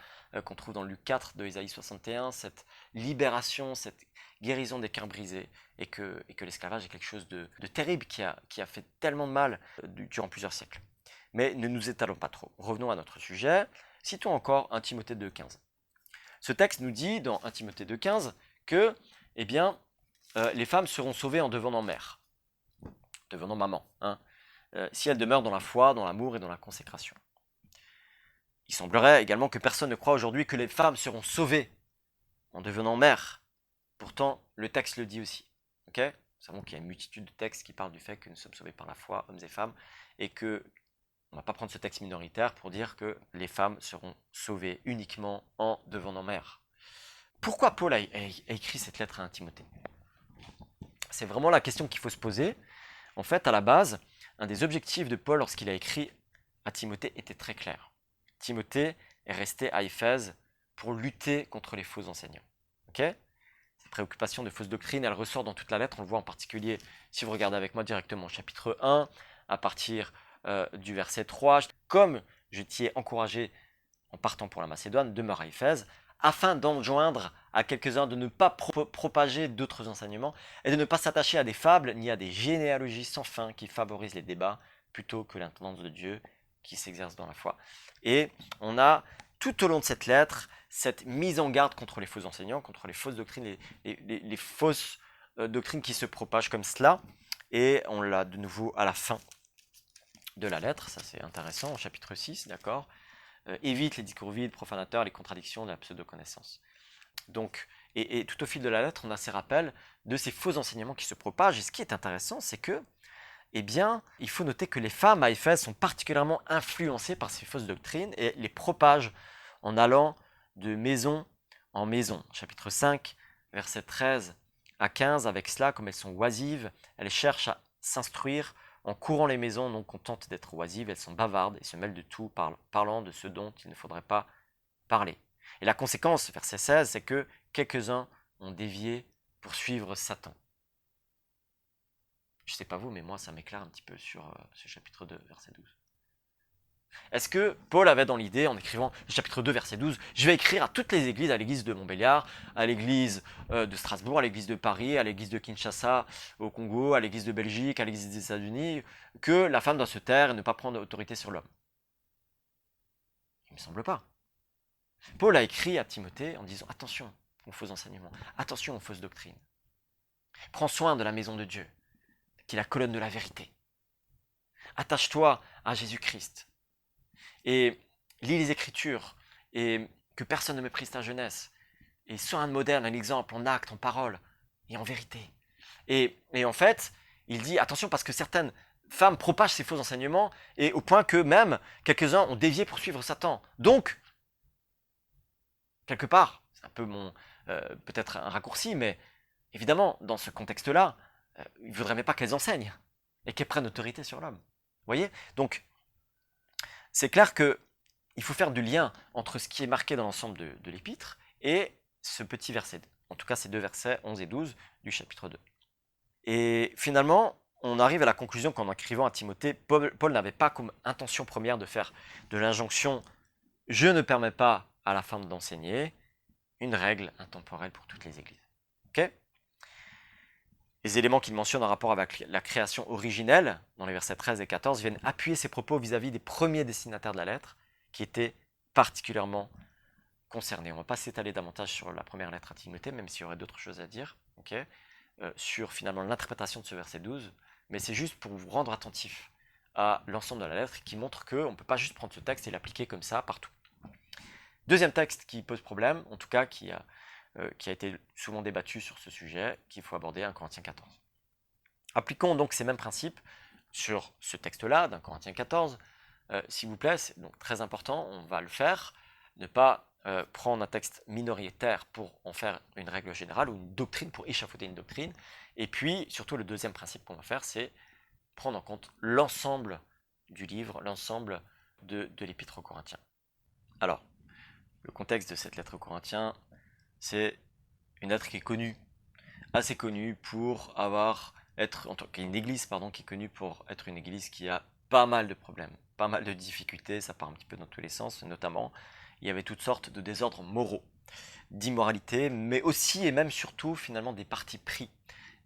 qu'on trouve dans Luc 4 de Ésaïe 61, cette libération, cette guérison des cœurs brisés, et que l'esclavage est quelque chose de terrible qui a fait tellement de mal durant plusieurs siècles. Mais ne nous étalons pas trop. Revenons à notre sujet. Citons encore 1 Timothée 2,15. Ce texte nous dit dans 1 Timothée 2,15 que les femmes seront sauvées en devenant mères, devenant maman, si elles demeurent dans la foi, dans l'amour et dans la consécration. Il semblerait également que personne ne croit aujourd'hui que les femmes seront sauvées en devenant mères. Pourtant, le texte le dit aussi. Okay, nous savons qu'il y a une multitude de textes qui parlent du fait que nous sommes sauvés par la foi, hommes et femmes, et que on ne va pas prendre ce texte minoritaire pour dire que les femmes seront sauvées uniquement en devenant mères. Pourquoi Paul a écrit cette lettre à Timothée? C'est vraiment la question qu'il faut se poser. En fait, à la base, un des objectifs de Paul lorsqu'il a écrit à Timothée était très clair. Timothée est resté à Éphèse pour lutter contre les faux enseignants. Okay, cette préoccupation de fausse doctrine, elle ressort dans toute la lettre. On le voit en particulier si vous regardez avec moi directement chapitre 1, à partir du verset 3. Comme je t'y ai encouragé en partant pour la Macédoine, demeure à Éphèse, afin d'enjoindre à quelques-uns de ne pas propager d'autres enseignements et de ne pas s'attacher à des fables ni à des généalogies sans fin qui favorisent les débats plutôt que l'intendance de Dieu qui s'exerce dans la foi. Et on a tout au long de cette lettre cette mise en garde contre les faux enseignants, contre les fausses doctrines, les fausses doctrines qui se propagent comme cela. Et on l'a de nouveau à la fin de la lettre, ça c'est intéressant, au chapitre 6, d'accord. Évite les discours vides, profanateurs, les contradictions de la pseudo-connaissance. Donc, et tout au fil de la lettre, on a ces rappels de ces faux enseignements qui se propagent. Et ce qui est intéressant, c'est que, il faut noter que les femmes à Éphèse sont particulièrement influencées par ces fausses doctrines et les propagent en allant de maison en maison. Chapitre 5, versets 13 à 15, avec cela, comme elles sont oisives, elles cherchent à s'instruire. En courant les maisons, non contentes d'être oisives, elles sont bavardes et se mêlent de tout, parlant de ce dont il ne faudrait pas parler. Et la conséquence, verset 16, c'est que quelques-uns ont dévié pour suivre Satan. Je ne sais pas vous, mais moi, ça m'éclaire un petit peu sur ce chapitre 2, verset 12. Est-ce que Paul avait dans l'idée, en écrivant le chapitre 2, verset 12, je vais écrire à toutes les églises, à l'église de Montbéliard, à l'église de Strasbourg, à l'église de Paris, à l'église de Kinshasa au Congo, à l'église de Belgique, à l'église des États-Unis, que la femme doit se taire et ne pas prendre autorité sur l'homme? Il ne me semble pas. Paul a écrit à Timothée en disant attention aux faux enseignements, attention aux fausses doctrines. Prends soin de la maison de Dieu, qui est la colonne de la vérité. Attache-toi à Jésus-Christ. Et lis les Écritures, et que personne ne méprise ta jeunesse. Et sois un modèle, un exemple, en acte, en parole, et en vérité. Et en fait, il dit attention parce que certaines femmes propagent ces faux enseignements, et au point que même quelques-uns ont dévié pour suivre Satan. Donc, quelque part, c'est un peu peut-être un raccourci, mais évidemment, dans ce contexte-là, il ne vaudrait même pas qu'elles enseignent et qu'elles prennent autorité sur l'homme. Vous voyez? Donc, c'est clair qu'il faut faire du lien entre ce qui est marqué dans l'ensemble de l'épître et ce petit verset, en tout cas ces deux versets 11 et 12 du chapitre 2. Et finalement, on arrive à la conclusion qu'en écrivant à Timothée, Paul n'avait pas comme intention première de faire de l'injonction « je ne permets pas à la femme d'enseigner » une règle intemporelle pour toutes les églises. Okay, les éléments qu'il mentionne en rapport avec la création originelle, dans les versets 13 et 14, viennent appuyer ses propos vis-à-vis des premiers destinataires de la lettre, qui étaient particulièrement concernés. On ne va pas s'étaler davantage sur la première lettre à Timothée, même s'il y aurait d'autres choses à dire, okay, sur finalement l'interprétation de ce verset 12, mais c'est juste pour vous rendre attentif à l'ensemble de la lettre qui montre qu'on ne peut pas juste prendre ce texte et l'appliquer comme ça partout. Deuxième texte qui pose problème, en tout cas qui a été souvent débattu sur ce sujet, qu'il faut aborder, 1 Corinthiens 14. Appliquons donc ces mêmes principes sur ce texte-là, d'un Corinthiens 14. S'il vous plaît, c'est donc très important, on va le faire, ne pas prendre un texte minoritaire pour en faire une règle générale ou une doctrine, pour échafauder une doctrine. Et puis, surtout, le deuxième principe qu'on va faire, c'est prendre en compte l'ensemble du livre, l'ensemble de l'épître aux Corinthiens. Alors, le contexte de cette lettre aux Corinthiens, c'est une lettre qui est connue, assez connue pour une église qui est connue pour être une église qui a pas mal de problèmes, pas mal de difficultés, ça part un petit peu dans tous les sens, notamment il y avait toutes sortes de désordres moraux, d'immoralité, mais aussi et même surtout finalement des partis pris,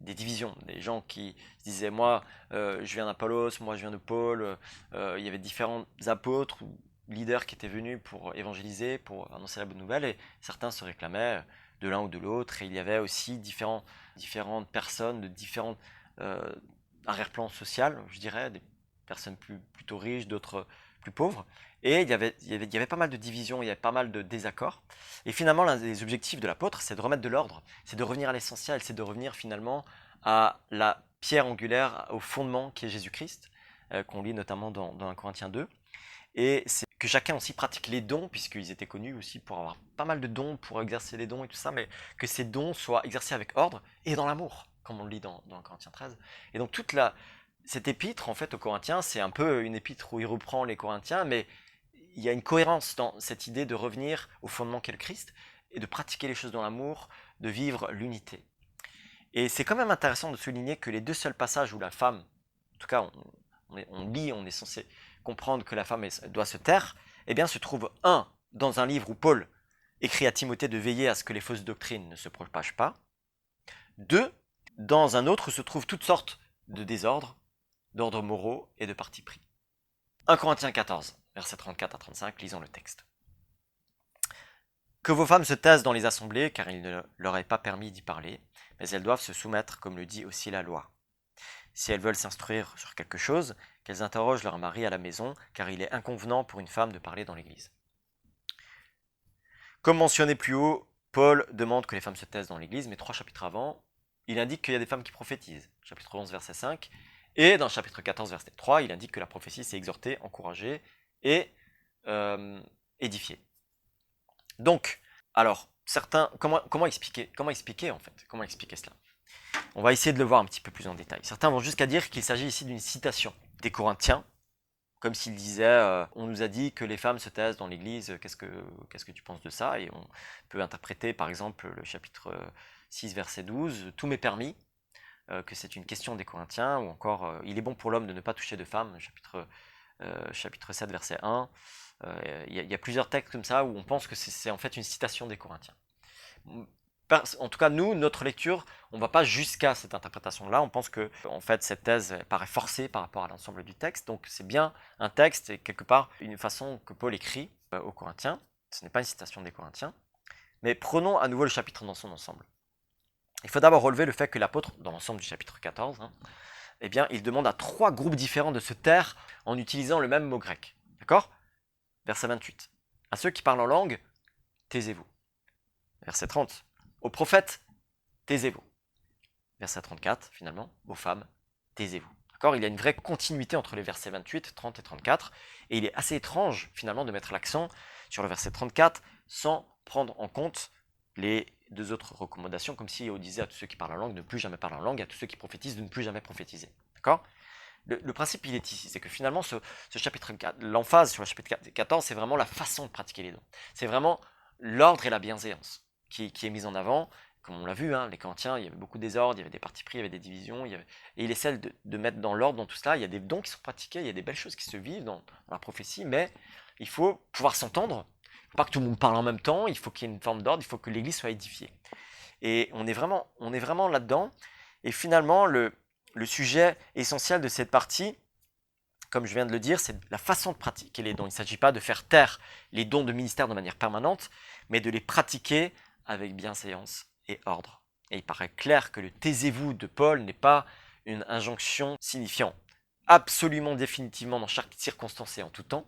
des divisions, des gens qui se disaient moi je viens d'Apollos, moi je viens de Paul, il y avait différents apôtres ou leaders qui étaient venus pour évangéliser, pour annoncer la bonne nouvelle, et certains se réclamaient de l'un ou de l'autre, et il y avait aussi différentes personnes de différents arrière-plans sociaux, je dirais, des personnes plutôt riches, d'autres plus pauvres, et il y avait pas mal de divisions, il y avait pas mal de désaccords, et finalement l'un des objectifs de l'apôtre, c'est de remettre de l'ordre, c'est de revenir à l'essentiel, c'est de revenir finalement à la pierre angulaire, au fondement qui est Jésus-Christ, qu'on lit notamment dans 1 Corinthiens 2, et c'est que chacun aussi pratique les dons, puisqu'ils étaient connus aussi pour avoir pas mal de dons, pour exercer les dons et tout ça, mais que ces dons soient exercés avec ordre et dans l'amour, comme on le lit dans Corinthiens 13. Et donc cette épître, en fait, aux Corinthiens, c'est un peu une épître où il reprend les Corinthiens, mais il y a une cohérence dans cette idée de revenir au fondement qu'est le Christ, et de pratiquer les choses dans l'amour, de vivre l'unité. Et c'est quand même intéressant de souligner que les deux seuls passages où la femme, en tout cas on lit, on est censé comprendre que la femme doit se taire, eh bien se trouve dans un livre où Paul écrit à Timothée de veiller à ce que les fausses doctrines ne se propagent pas. 2, dans un autre où se trouvent toutes sortes de désordres, d'ordres moraux et de partis pris. 1 Corinthiens 14, versets 34 à 35, lisons le texte. Que vos femmes se taisent dans les assemblées, car il ne leur est pas permis d'y parler, mais elles doivent se soumettre, comme le dit aussi la loi. Si elles veulent s'instruire sur quelque chose, qu'elles interrogent leur mari à la maison, car il est inconvenant pour une femme de parler dans l'église. Comme mentionné plus haut, Paul demande que les femmes se taisent dans l'église, mais 3 chapitres avant, il indique qu'il y a des femmes qui prophétisent. Chapitre 11, verset 5. Et dans le chapitre 14, verset 3, il indique que la prophétie, c'est exhorter, encourager et édifier. Donc, alors, comment expliquer en fait? Comment expliquer cela? On va essayer de le voir un petit peu plus en détail. Certains vont jusqu'à dire qu'il s'agit ici d'une citation des Corinthiens, comme s'ils disaient on nous a dit que les femmes se taisent dans l'église, qu'est-ce que tu penses de ça? Et on peut interpréter par exemple le chapitre 6, verset 12, tout m'est permis, que c'est une question des Corinthiens, ou encore il est bon pour l'homme de ne pas toucher de femme, chapitre 7, verset 1. Il y a plusieurs textes comme ça où on pense que c'est en fait une citation des Corinthiens. En tout cas, nous, notre lecture, on ne va pas jusqu'à cette interprétation-là. On pense que, en fait, cette thèse paraît forcée par rapport à l'ensemble du texte. Donc, c'est bien un texte et quelque part une façon que Paul écrit aux Corinthiens. Ce n'est pas une citation des Corinthiens. Mais prenons à nouveau le chapitre dans son ensemble. Il faut d'abord relever le fait que l'apôtre, dans l'ensemble du chapitre 14, eh bien, il demande à 3 groupes différents de se taire en utilisant le même mot grec. D'accord? Verset 28. À ceux qui parlent en langue, taisez-vous. Verset 30. Aux prophètes, taisez-vous. Verset 34, finalement, aux femmes, taisez-vous. D'accord? Il y a une vraie continuité entre les versets 28, 30 et 34, et il est assez étrange, finalement, de mettre l'accent sur le verset 34 sans prendre en compte les 2 autres recommandations, comme si on disait à tous ceux qui parlent en langue de ne plus jamais parler en langue, et à tous ceux qui prophétisent de ne plus jamais prophétiser. D'accord? Le principe, il est ici, c'est que finalement, ce chapitre 4, l'emphase sur le chapitre 14, c'est vraiment la façon de pratiquer les dons. C'est vraiment l'ordre et la bienséance qui est mise en avant. Comme on l'a vu, les Corinthiens, il y avait beaucoup de désordre, il y avait des partis pris, il y avait des divisions, et il essaie de mettre dans l'ordre dans tout cela. Il y a des dons qui sont pratiqués, il y a des belles choses qui se vivent dans la prophétie, mais il faut pouvoir s'entendre. Il ne faut pas que tout le monde parle en même temps, il faut qu'il y ait une forme d'ordre, il faut que l'Église soit édifiée. Et on est vraiment là-dedans. Et finalement, le sujet essentiel de cette partie, comme je viens de le dire, c'est la façon de pratiquer les dons. Il ne s'agit pas de faire taire les dons de ministère de manière permanente, mais de les pratiquer avec bienséance et ordre. Et il paraît clair que le taisez-vous de Paul n'est pas une injonction signifiant absolument définitivement dans chaque circonstance et en tout temps,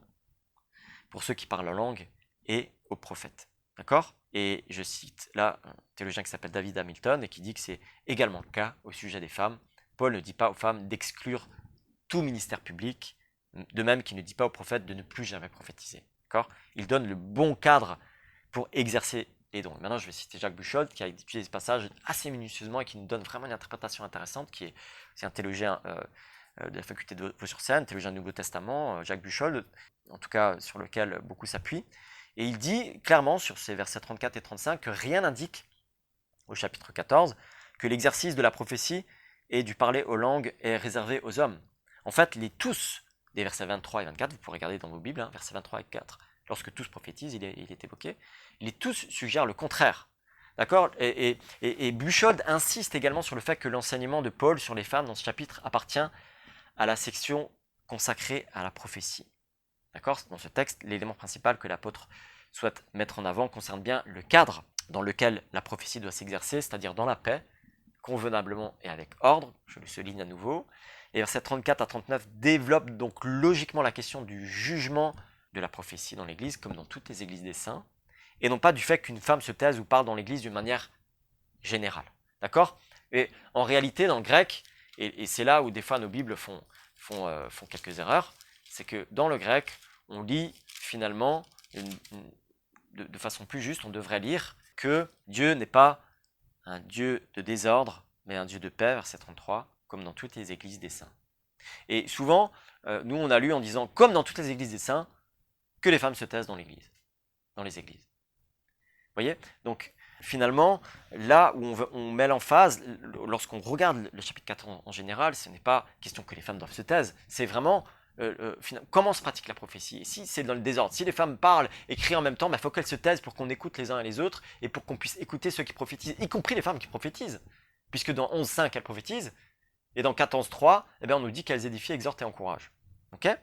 pour ceux qui parlent la langue et aux prophètes. D'accord? Et je cite là un théologien qui s'appelle David Hamilton et qui dit que c'est également le cas au sujet des femmes Paul ne dit pas aux femmes d'exclure tout ministère public, de même qu'il ne dit pas aux prophètes de ne plus jamais prophétiser. D'accord ? Il donne le bon cadre pour exercer les dons. Maintenant, je vais citer Jacques Buchholz, qui a étudié ce passage assez minutieusement et qui nous donne vraiment une interprétation intéressante, qui est c'est un théologien de la faculté de Vaux-sur-Seine, théologien du Nouveau Testament, Jacques Buchholz, en tout cas sur lequel beaucoup s'appuient. Et il dit clairement sur ces versets 34 et 35 que rien n'indique, au chapitre 14, que l'exercice de la prophétie et du parler aux langues est réservé aux hommes. En fait, les tous des versets 23 et 24, vous pourrez regarder dans vos Bibles, versets 23 et 4, lorsque tous prophétisent, il est évoqué, les tous suggèrent le contraire. D'accord ? Et Buchholz insiste également sur le fait que l'enseignement de Paul sur les femmes dans ce chapitre appartient à la section consacrée à la prophétie. D'accord ? Dans ce texte, l'élément principal que l'apôtre souhaite mettre en avant concerne bien le cadre dans lequel la prophétie doit s'exercer, c'est-à-dire dans la paix, convenablement et avec ordre, je le souligne à nouveau. Et versets 34 à 39 développent donc logiquement la question du jugement de la prophétie dans l'Église, comme dans toutes les églises des saints, et non pas du fait qu'une femme se taise ou parle dans l'Église d'une manière générale. D'accord ? Et en réalité, dans le grec, et c'est là où des fois nos Bibles font quelques erreurs, c'est que dans le grec, on lit finalement, de façon plus juste, on devrait lire que Dieu n'est pas un Dieu de désordre, mais un Dieu de paix, verset 33, comme dans toutes les églises des saints. Et souvent, nous on a lu en disant, comme dans toutes les églises des saints, que les femmes se taisent dans l'église, dans les églises. Vous voyez ? Donc, finalement, là où on met l'emphase, lorsqu'on regarde le chapitre 4 en général, ce n'est pas question que les femmes doivent se taire, c'est vraiment comment se pratique la prophétie. Et si c'est dans le désordre, si les femmes parlent et crient en même temps, il faut qu'elles se taisent pour qu'on écoute les uns et les autres et pour qu'on puisse écouter ceux qui prophétisent, y compris les femmes qui prophétisent. Puisque dans 11.5, elles prophétisent, et dans 14.3, on nous dit qu'elles édifient, exhortent et encouragent. Okay ?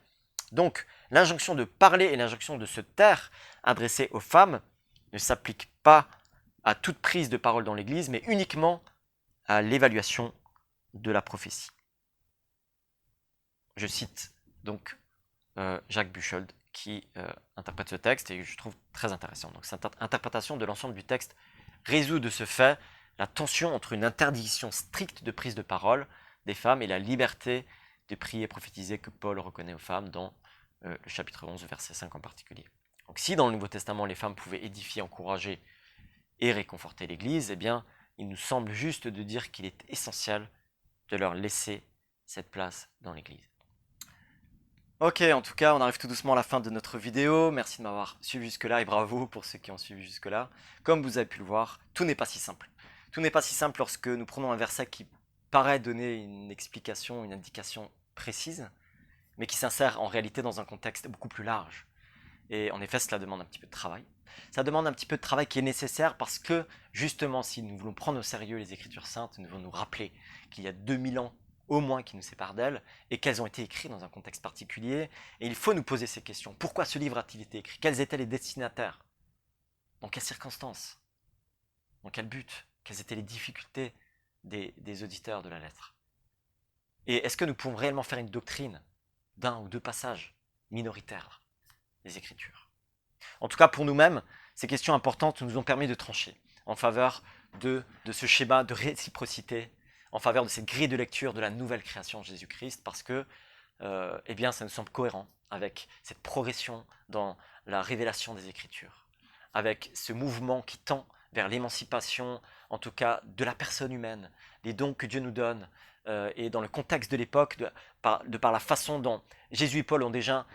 Donc, l'injonction de parler et l'injonction de se taire adressée aux femmes ne s'applique pas à toute prise de parole dans l'Église, mais uniquement à l'évaluation de la prophétie. Je cite donc Jacques Buchholz qui interprète ce texte et je trouve très intéressant. Donc cette interprétation de l'ensemble du texte résout de ce fait la tension entre une interdiction stricte de prise de parole des femmes et la liberté de prier et prophétiser que Paul reconnaît aux femmes dans le chapitre 11, verset 5 en particulier. Donc si dans le Nouveau Testament les femmes pouvaient édifier, encourager et réconforter l'Église, il nous semble juste de dire qu'il est essentiel de leur laisser cette place dans l'Église. Ok, en tout cas, on arrive tout doucement à la fin de notre vidéo. Merci de m'avoir suivi jusque-là et bravo pour ceux qui ont suivi jusque-là. Comme vous avez pu le voir, tout n'est pas si simple. Tout n'est pas si simple lorsque nous prenons un verset qui paraît donner une explication, une indication précise, mais qui s'insère en réalité dans un contexte beaucoup plus large. Et en effet, cela demande un petit peu de travail. Ça demande un petit peu de travail qui est nécessaire parce que, justement, si nous voulons prendre au sérieux les Écritures saintes, nous devons nous rappeler qu'il y a 2000 ans au moins qui nous séparent d'elles et qu'elles ont été écrites dans un contexte particulier. Et il faut nous poser ces questions. Pourquoi ce livre a-t-il été écrit ? Quels étaient les destinataires ? Dans quelles circonstances ? Dans quel but ? Quelles étaient les difficultés des auditeurs de la lettre ? Et est-ce que nous pouvons réellement faire une doctrine d'un ou deux passages minoritaires des Écritures ? En tout cas, pour nous-mêmes, ces questions importantes nous ont permis de trancher en faveur de ce schéma de réciprocité, en faveur de cette grille de lecture de la nouvelle création de Jésus-Christ, parce que ça nous semble cohérent avec cette progression dans la révélation des Écritures, avec ce mouvement qui tend vers l'émancipation, en tout cas de la personne humaine, les dons que Dieu nous donne, et dans le contexte de l'époque, de par la façon dont Jésus et Paul ont déjà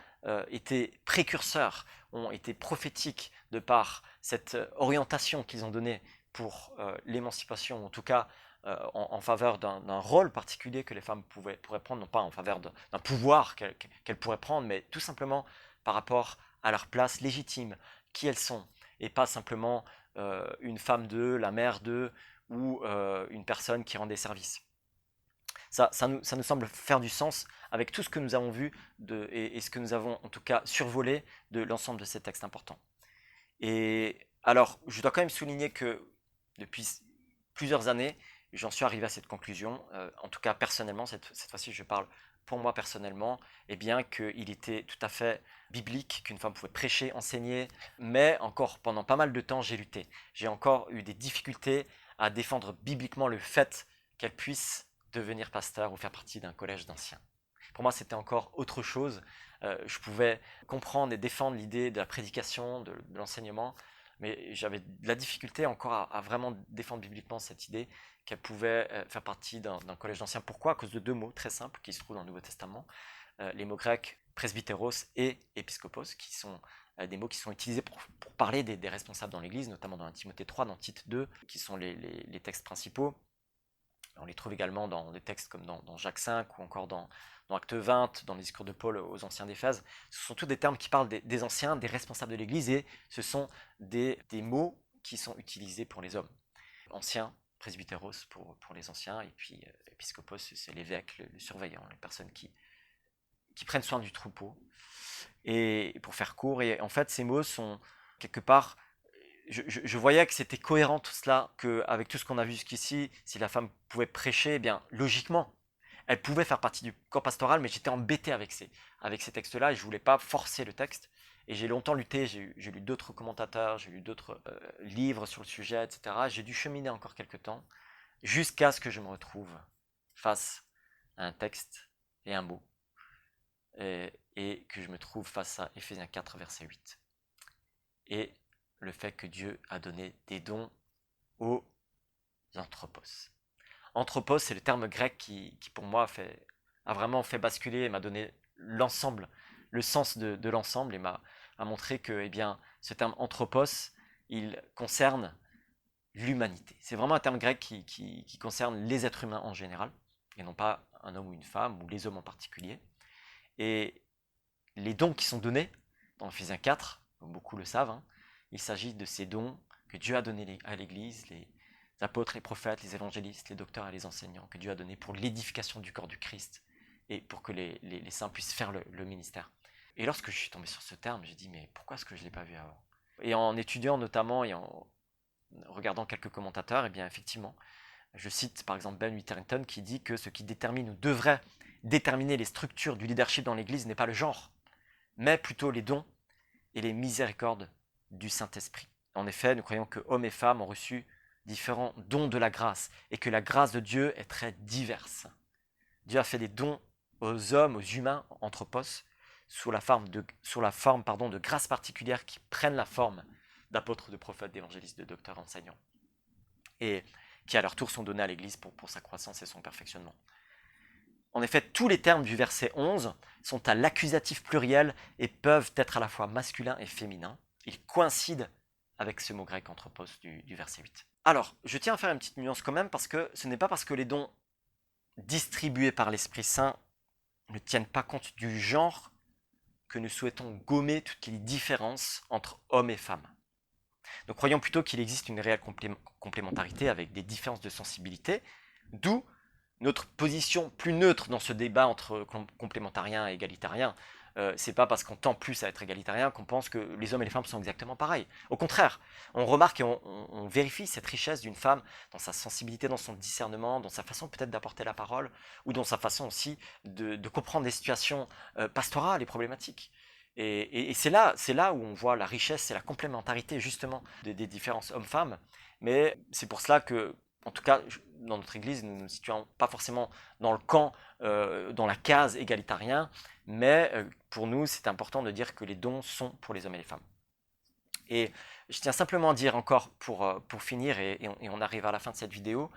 été précurseurs, ont été prophétiques de par cette orientation qu'ils ont donnée pour l'émancipation, en tout cas en faveur d'un rôle particulier que les femmes pourraient prendre, non pas en faveur d'un pouvoir qu'elles pourraient prendre, mais tout simplement par rapport à leur place légitime, qui elles sont, et pas simplement une femme d'eux, la mère d'eux, ou une personne qui rend des services. Ça nous semble faire du sens avec tout ce que nous avons vu et ce que nous avons en tout cas survolé de l'ensemble de ces textes importants. Et alors, je dois quand même souligner que depuis plusieurs années, j'en suis arrivé à cette conclusion, en tout cas personnellement, cette fois-ci je parle pour moi personnellement, qu'il était tout à fait biblique, qu'une femme pouvait prêcher, enseigner, mais encore pendant pas mal de temps j'ai lutté. J'ai encore eu des difficultés à défendre bibliquement le fait qu'elle puisse devenir pasteur ou faire partie d'un collège d'anciens. Pour moi, c'était encore autre chose. Je pouvais comprendre et défendre l'idée de la prédication, de l'enseignement, mais j'avais de la difficulté encore à vraiment défendre bibliquement cette idée qu'elle pouvait faire partie d'un collège d'anciens. Pourquoi? À cause de deux mots très simples qui se trouvent dans le Nouveau Testament. Les mots grecs presbyteros et épiscopos, qui sont des mots qui sont utilisés pour parler des responsables dans l'Église, notamment dans Timothée 3, dans Tite 2, qui sont les textes principaux. On les trouve également dans des textes comme dans Jacques 5 ou encore dans Acte 20, dans les discours de Paul aux anciens d'Éphèse. Ce sont tous des termes qui parlent des anciens, des responsables de l'Église, et ce sont des mots qui sont utilisés pour les hommes. Anciens, presbyteros pour les anciens, et puis épiscopos, c'est l'évêque, le surveillant, les personnes qui prennent soin du troupeau. Et pour faire court, et en fait ces mots sont quelque part, je voyais que c'était cohérent tout cela, qu'avec tout ce qu'on a vu jusqu'ici, si la femme pouvait prêcher, eh bien logiquement, elle pouvait faire partie du corps pastoral, mais j'étais embêté avec ces textes-là, et je ne voulais pas forcer le texte. Et j'ai longtemps lutté, j'ai lu d'autres commentateurs, j'ai lu d'autres livres sur le sujet, etc. J'ai dû cheminer encore quelques temps, jusqu'à ce que je me retrouve face à un texte et un mot, et que je me trouve face à Éphésiens 4, verset 8. Et le fait que Dieu a donné des dons aux anthropos. Anthropos, c'est le terme grec qui pour moi a vraiment fait basculer et m'a donné l'ensemble, le sens de l'ensemble, et m'a montré que eh bien, ce terme anthropos, il concerne l'humanité. C'est vraiment un terme grec qui concerne les êtres humains en général, et non pas un homme ou une femme, ou les hommes en particulier. Et les dons qui sont donnés dans Éphésiens 4, comme beaucoup le savent, il s'agit de ces dons que Dieu a donnés à l'Église, les apôtres, les prophètes, les évangélistes, les docteurs et les enseignants, que Dieu a donnés pour l'édification du corps du Christ et pour que les saints puissent faire le ministère. Et lorsque je suis tombé sur ce terme, j'ai dit, mais pourquoi est-ce que je ne l'ai pas vu avant? Et en étudiant notamment et en regardant quelques commentateurs, eh bien effectivement, je cite par exemple Ben Witherington qui dit que ce qui détermine ou devrait déterminer les structures du leadership dans l'Église n'est pas le genre, mais plutôt les dons et les miséricordes du Saint-Esprit. En effet, nous croyons que hommes et femmes ont reçu différents dons de la grâce et que la grâce de Dieu est très diverse. Dieu a fait des dons aux hommes, aux humains, anthropos, sous la forme de grâces particulières qui prennent la forme d'apôtres, de prophètes, d'évangélistes, de docteurs, enseignants, et qui à leur tour sont donnés à l'Église pour sa croissance et son perfectionnement. En effet, tous les termes du verset 11 sont à l'accusatif pluriel et peuvent être à la fois masculins et féminins. Ils coïncident avec ce mot grec anthropos du verset 8. Alors, je tiens à faire une petite nuance quand même, parce que ce n'est pas parce que les dons distribués par l'Esprit Saint ne tiennent pas compte du genre que nous souhaitons gommer toutes les différences entre hommes et femmes. Nous croyons plutôt qu'il existe une réelle complémentarité avec des différences de sensibilité, d'où notre position plus neutre dans ce débat entre complémentarien et égalitarien. C'est pas parce qu'on tend plus à être égalitarien qu'on pense que les hommes et les femmes sont exactement pareils. Au contraire, on remarque et on vérifie cette richesse d'une femme dans sa sensibilité, dans son discernement, dans sa façon peut-être d'apporter la parole, ou dans sa façon aussi de comprendre des situations pastorales et problématiques. Et c'est là où on voit la richesse et la complémentarité justement des différences hommes-femmes. Mais c'est pour cela que, en tout cas, dans notre Église, nous ne nous situons pas forcément dans le camp, dans la case égalitarien, mais pour nous, c'est important de dire que les dons sont pour les hommes et les femmes. Et je tiens simplement à dire encore, pour finir, et on arrive à la fin de cette vidéo,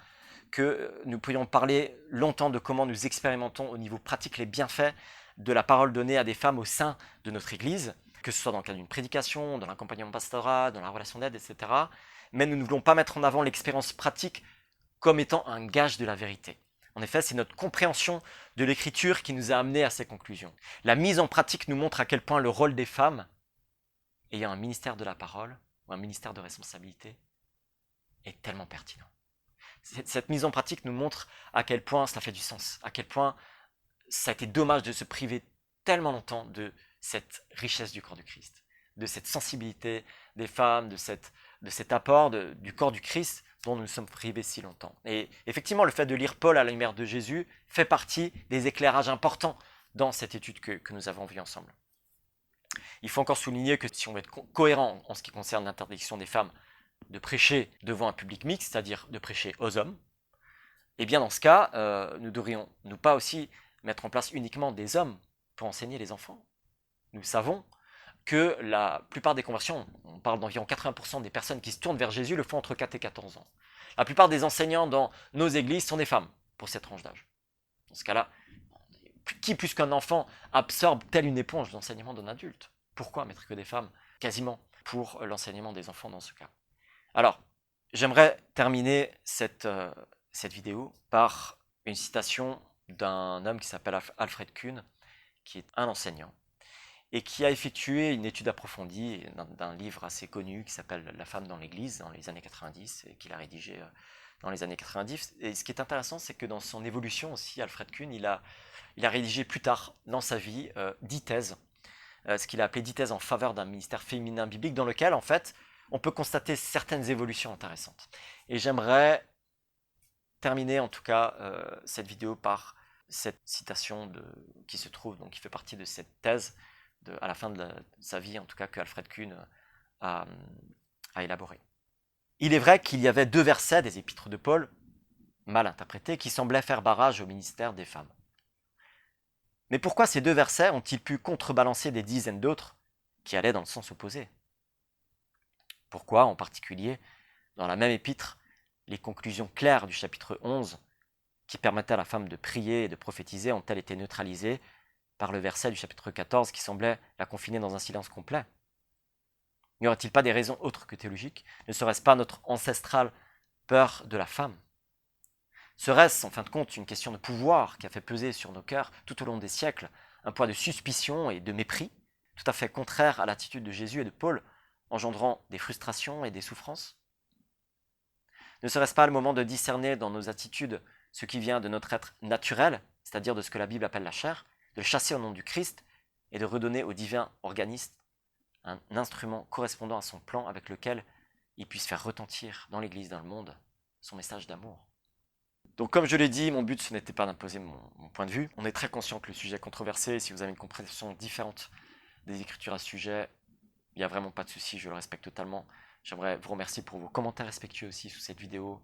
que nous pourrions parler longtemps de comment nous expérimentons au niveau pratique les bienfaits de la parole donnée à des femmes au sein de notre Église, que ce soit dans le cadre d'une prédication, dans l'accompagnement pastoral, dans la relation d'aide, etc. Mais nous ne voulons pas mettre en avant l'expérience pratique comme étant un gage de la vérité. En effet, c'est notre compréhension de l'Écriture qui nous a amenés à ces conclusions. La mise en pratique nous montre à quel point le rôle des femmes, ayant un ministère de la parole ou un ministère de responsabilité, est tellement pertinent. Cette mise en pratique nous montre à quel point cela fait du sens, à quel point ça a été dommage de se priver tellement longtemps de cette richesse du corps du Christ, de cette sensibilité des femmes, de cet apport du corps du Christ dont nous sommes privés si longtemps. Et effectivement, le fait de lire Paul à la lumière de Jésus fait partie des éclairages importants dans cette étude que nous avons vue ensemble. Il faut encore souligner que si on veut être cohérent en ce qui concerne l'interdiction des femmes de prêcher devant un public mixte, c'est-à-dire de prêcher aux hommes, eh bien dans ce cas, nous devrions nous pas aussi mettre en place uniquement des hommes pour enseigner les enfants. Nous savons que la plupart des conversions, on parle d'environ 80% des personnes qui se tournent vers Jésus le font entre 4 et 14 ans. La plupart des enseignants dans nos églises sont des femmes pour cette tranche d'âge. Dans ce cas-là, qui plus qu'un enfant absorbe telle une éponge l'enseignement d'un adulte? Pourquoi mettre que des femmes quasiment pour l'enseignement des enfants dans ce cas? Alors, j'aimerais terminer cette vidéo par une citation d'un homme qui s'appelle Alfred Kuhn, qui est un enseignant, et qui a effectué une étude approfondie d'un livre assez connu qui s'appelle La femme dans l'église dans les années 90, et qu'il a rédigé dans les années 90. Et ce qui est intéressant, c'est que dans son évolution aussi, Alfred Kuhn, il a rédigé plus tard dans sa vie 10 thèses, ce qu'il a appelé 10 thèses en faveur d'un ministère féminin biblique, dans lequel, en fait, on peut constater certaines évolutions intéressantes. Et j'aimerais terminer, en tout cas, cette vidéo par cette citation qui se trouve, donc qui fait partie de cette thèse, à la fin de sa vie, en tout cas, que Alfred Kuhn a élaboré. Il est vrai qu'il y avait 2 versets des épîtres de Paul, mal interprétés, qui semblaient faire barrage au ministère des femmes. Mais pourquoi ces 2 versets ont-ils pu contrebalancer des dizaines d'autres qui allaient dans le sens opposé? Pourquoi, en particulier, dans la même épître, les conclusions claires du chapitre 11, qui permettaient à la femme de prier et de prophétiser, ont-elles été neutralisées par le verset du chapitre 14 qui semblait la confiner dans un silence complet? N'y aurait-il pas des raisons autres que théologiques? Ne serait-ce pas notre ancestrale peur de la femme? Serait-ce, en fin de compte, une question de pouvoir qui a fait peser sur nos cœurs, tout au long des siècles, un poids de suspicion et de mépris, tout à fait contraire à l'attitude de Jésus et de Paul, engendrant des frustrations et des souffrances? Ne serait-ce pas le moment de discerner dans nos attitudes ce qui vient de notre être naturel, c'est-à-dire de ce que la Bible appelle la chair, de le chasser au nom du Christ et de redonner au divin organiste un instrument correspondant à son plan avec lequel il puisse faire retentir dans l'Église, dans le monde, son message d'amour? Donc comme je l'ai dit, mon but ce n'était pas d'imposer mon point de vue. On est très conscient que le sujet est controversé, et si vous avez une compréhension différente des Écritures à ce sujet, il n'y a vraiment pas de souci, je le respecte totalement. J'aimerais vous remercier pour vos commentaires respectueux aussi sous cette vidéo.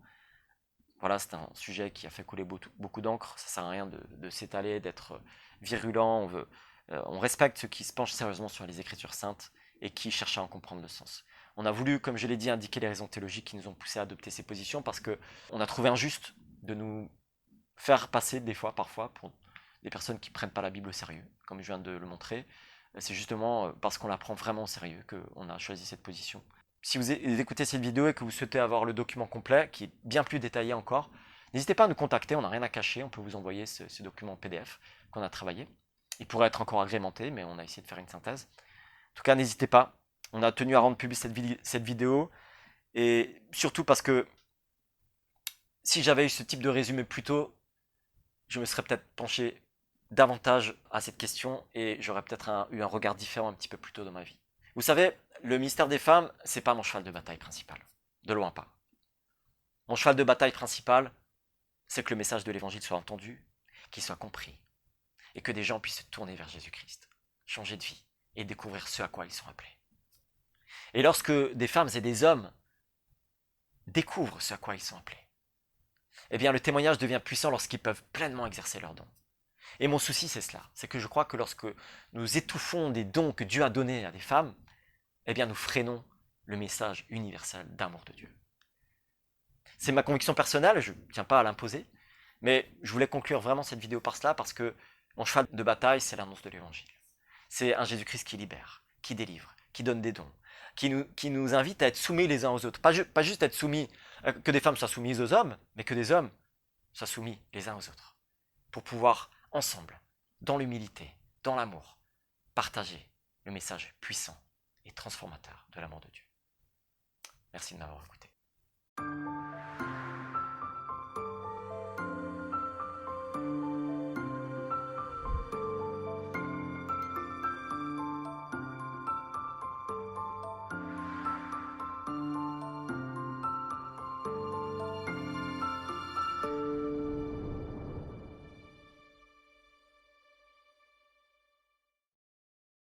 Voilà, c'est un sujet qui a fait couler beaucoup d'encre, ça sert à rien de s'étaler, d'être virulent, on respecte ceux qui se penchent sérieusement sur les Écritures saintes et qui cherchent à en comprendre le sens. On a voulu, comme je l'ai dit, indiquer les raisons théologiques qui nous ont poussés à adopter ces positions parce qu'on a trouvé injuste de nous faire passer des fois, parfois, pour des personnes qui ne prennent pas la Bible au sérieux, comme je viens de le montrer. C'est justement parce qu'on la prend vraiment au sérieux qu'on a choisi cette position. Si vous écoutez cette vidéo et que vous souhaitez avoir le document complet, qui est bien plus détaillé encore, n'hésitez pas à nous contacter, on n'a rien à cacher, on peut vous envoyer ce document PDF qu'on a travaillé. Il pourrait être encore agrémenté, mais on a essayé de faire une synthèse. En tout cas, n'hésitez pas, on a tenu à rendre publique cette vidéo, et surtout parce que si j'avais eu ce type de résumé plus tôt, je me serais peut-être penché davantage à cette question et j'aurais peut-être eu un regard différent un petit peu plus tôt dans ma vie. Vous savez, le ministère des femmes, c'est pas mon cheval de bataille principal. De loin pas. Mon cheval de bataille principal, c'est que le message de l'évangile soit entendu, qu'il soit compris, et que des gens puissent se tourner vers Jésus-Christ, changer de vie et découvrir ce à quoi ils sont appelés. Et lorsque des femmes et des hommes découvrent ce à quoi ils sont appelés, eh bien le témoignage devient puissant lorsqu'ils peuvent pleinement exercer leurs dons. Et mon souci, c'est cela. C'est que je crois que lorsque nous étouffons des dons que Dieu a donnés à des femmes, eh bien nous freinons le message universel d'amour de Dieu. C'est ma conviction personnelle, je ne tiens pas à l'imposer, mais je voulais conclure vraiment cette vidéo par cela parce que mon cheval de bataille, c'est l'annonce de l'évangile. C'est un Jésus-Christ qui libère, qui délivre, qui donne des dons, qui nous invite à être soumis les uns aux autres. Pas juste être soumis, que des femmes soient soumises aux hommes, mais que des hommes soient soumis les uns aux autres. Pour pouvoir, ensemble, dans l'humilité, dans l'amour, partager le message puissant et transformateur de l'amour de Dieu. Merci de m'avoir écouté.